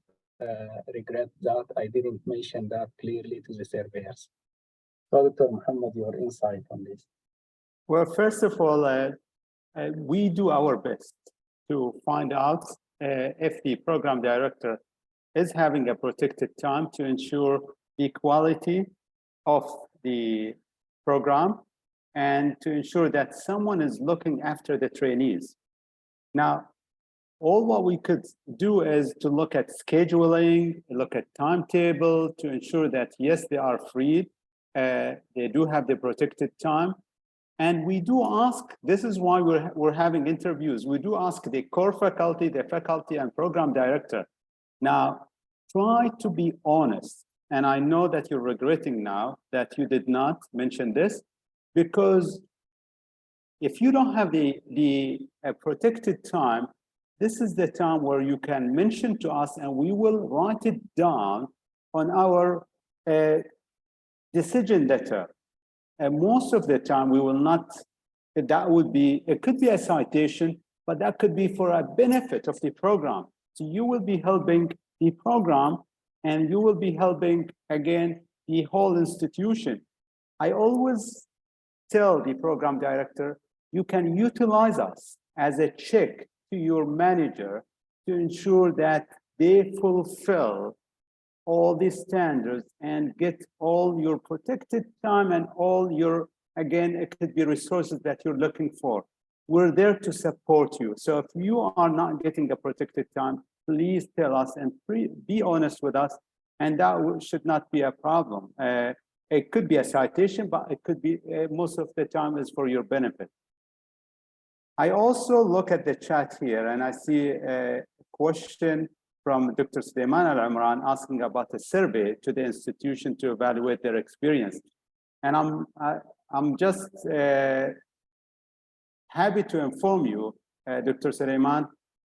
regret that I didn't mention that clearly to the surveyors. So, Dr. Muhammad, your insight on this. Well, first of all, we do our best to find out if the program director is having a protected time to ensure the quality of the program and to ensure that someone is looking after the trainees. Now, all what we could do is to look at scheduling, look at timetable to ensure that, yes, they are free. They do have the protected time. And we do ask, this is why we're having interviews. We do ask the core faculty, the faculty and program director. Now, try to be honest. And I know that you're regretting now that you did not mention this, because if you don't have the protected time, this is the time where you can mention to us and we will write it down on our decision letter. And most of the time we will not, that would be, it could be a citation, but that could be for a benefit of the program. So you will be helping the program and you will be helping, again, the whole institution. I always tell the program director, you can utilize us as a check to your manager to ensure that they fulfill all these standards and get all your protected time and all your, again, it could be resources that you're looking for. We're there to support you. So if you are not getting the protected time, please tell us and be honest with us, and that should not be a problem. It could be a citation, but it could be, most of the time is for your benefit. I also look at the chat here and I see a question from Dr. Suleiman Al-Imran asking about a survey to the institution to evaluate their experience. And I'm just happy to inform you, Dr. Suleiman,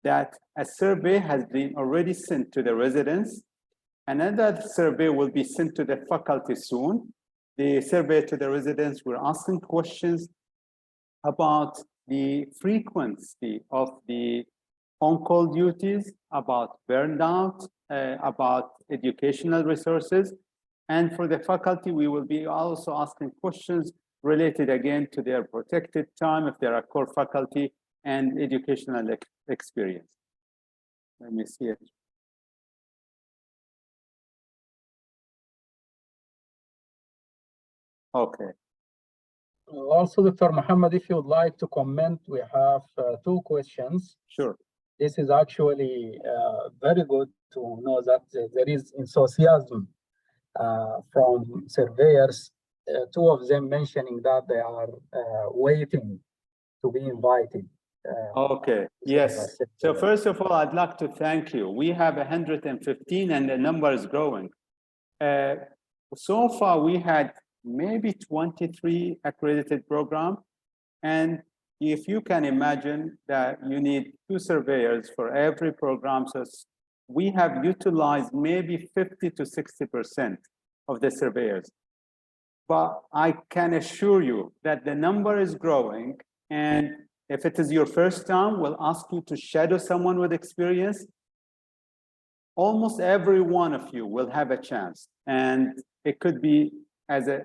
that a survey has been already sent to the residents. Another survey will be sent to the faculty soon. The survey to the residents, we're asking questions about the frequency of the on-call duties, about burnout, about educational resources. And for the faculty, we will be also asking questions related again to their protected time, if they're a core faculty, and educational experience. Let me see it. Okay. Also, Dr. Muhammad, if you would like to comment, we have two questions. Sure. This is actually very good to know that there is enthusiasm from surveyors, two of them mentioning that they are waiting to be invited. Okay, yes. So first of all, I'd like to thank you. We have 115 and the number is growing. So far, we had maybe 23 accredited programs. And if you can imagine that you need 2 surveyors for every program, so we have utilized maybe 50 to 60% of the surveyors. But I can assure you that the number is growing. And if it is your first time, we'll ask you to shadow someone with experience. Almost every one of you will have a chance. And it could be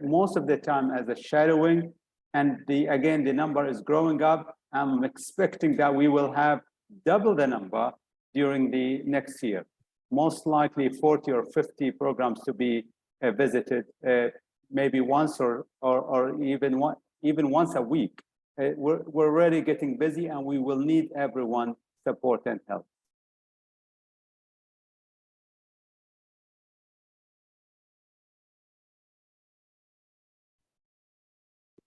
most of the time as a shadowing. And again, the number is growing up. I'm expecting that we will have double the number during the next year. Most likely 40 or 50 programs to be visited, maybe once or even once a week. We're already getting busy and we will need everyone's support and help.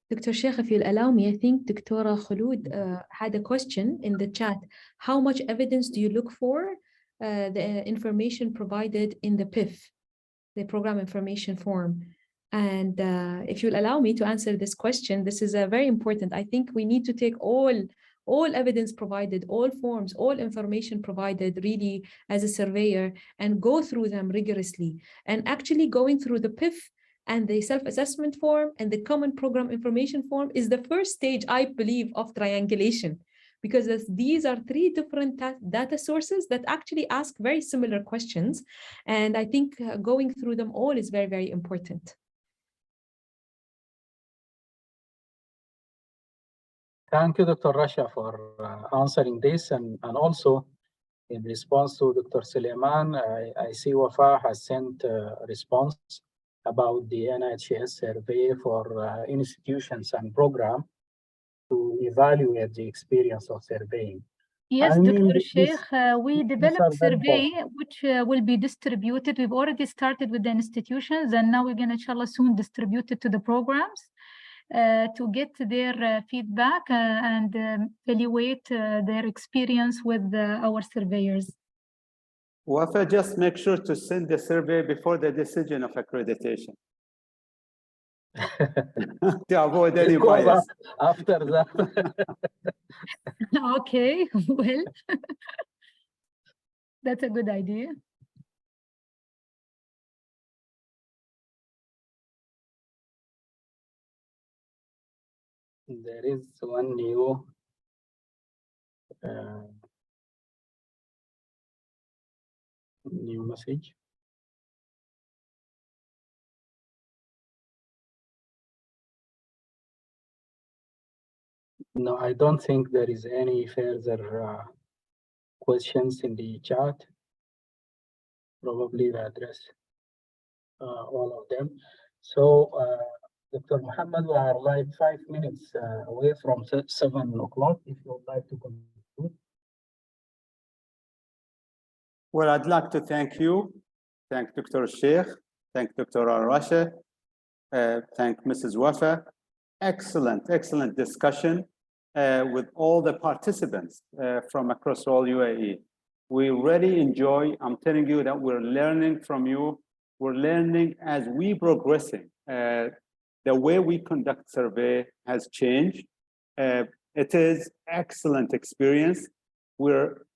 Dr. Sheikh, if you'll allow me, I think Dr. Khulud had a question in the chat. How much evidence do you look for the information provided in the PIF, the program information form? And if you'll allow me to answer this question, this is very important. I think we need to take all evidence provided, all forms, all information provided really as a surveyor and go through them rigorously. And actually going through the PIF and the self-assessment form and the common program information form is the first stage, I believe, of triangulation, because these are 3 different data sources that actually ask very similar questions. And I think going through them all is very, very important. Thank you, Dr. Rasha, for answering this. And also, in response to Dr. Suleiman, I see Wafa has sent a response about the NIHS survey for institutions and program to evaluate the experience of surveying. Yes, Dr. Sheikh, we developed a survey which will be distributed. We've already started with the institutions, and now we're going to, inshallah, soon distribute it to the programs to get their feedback and evaluate their experience with our surveyors. Wafa, just make sure to send the survey before the decision of accreditation. To avoid any bias. After that. Okay, well, that's a good idea. There is one new message. No, I don't think there is any further questions in the chat. Probably we address all of them. So, Dr. Muhammad, we are like 5 minutes away from 7 o'clock. If you would like to conclude. Well, I'd like to thank you. Thank Dr. Sheikh. Thank Dr. Rasha. Thank Mrs. Wafa. Excellent discussion with all the participants from across all UAE. We really enjoy, I'm telling you that we're learning from you. We're learning as we progressing. The way we conduct survey has changed. It is excellent experience. We're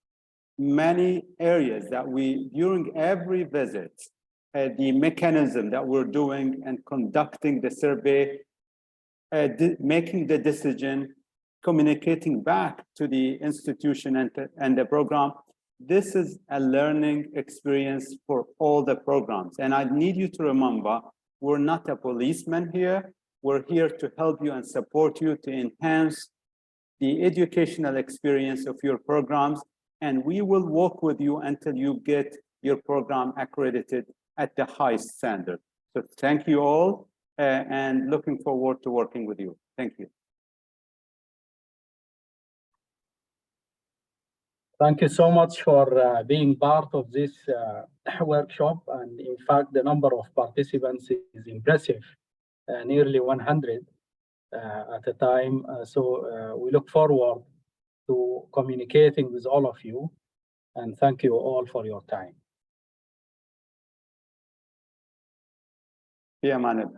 many areas that we, during every visit, the mechanism that we're doing and conducting the survey, making the decision, communicating back to the institution and the program. This is a learning experience for all the programs. And I need you to remember, we're not a policeman here. We're here to help you and support you to enhance the educational experience of your programs. And we will work with you until you get your program accredited at the highest standard. So thank you all and looking forward to working with you. Thank you. Thank you so much for being part of this workshop. And in fact, the number of participants is impressive, nearly 100 at a time. So we look forward to communicating with all of you. And thank you all for your time. Yeah, man.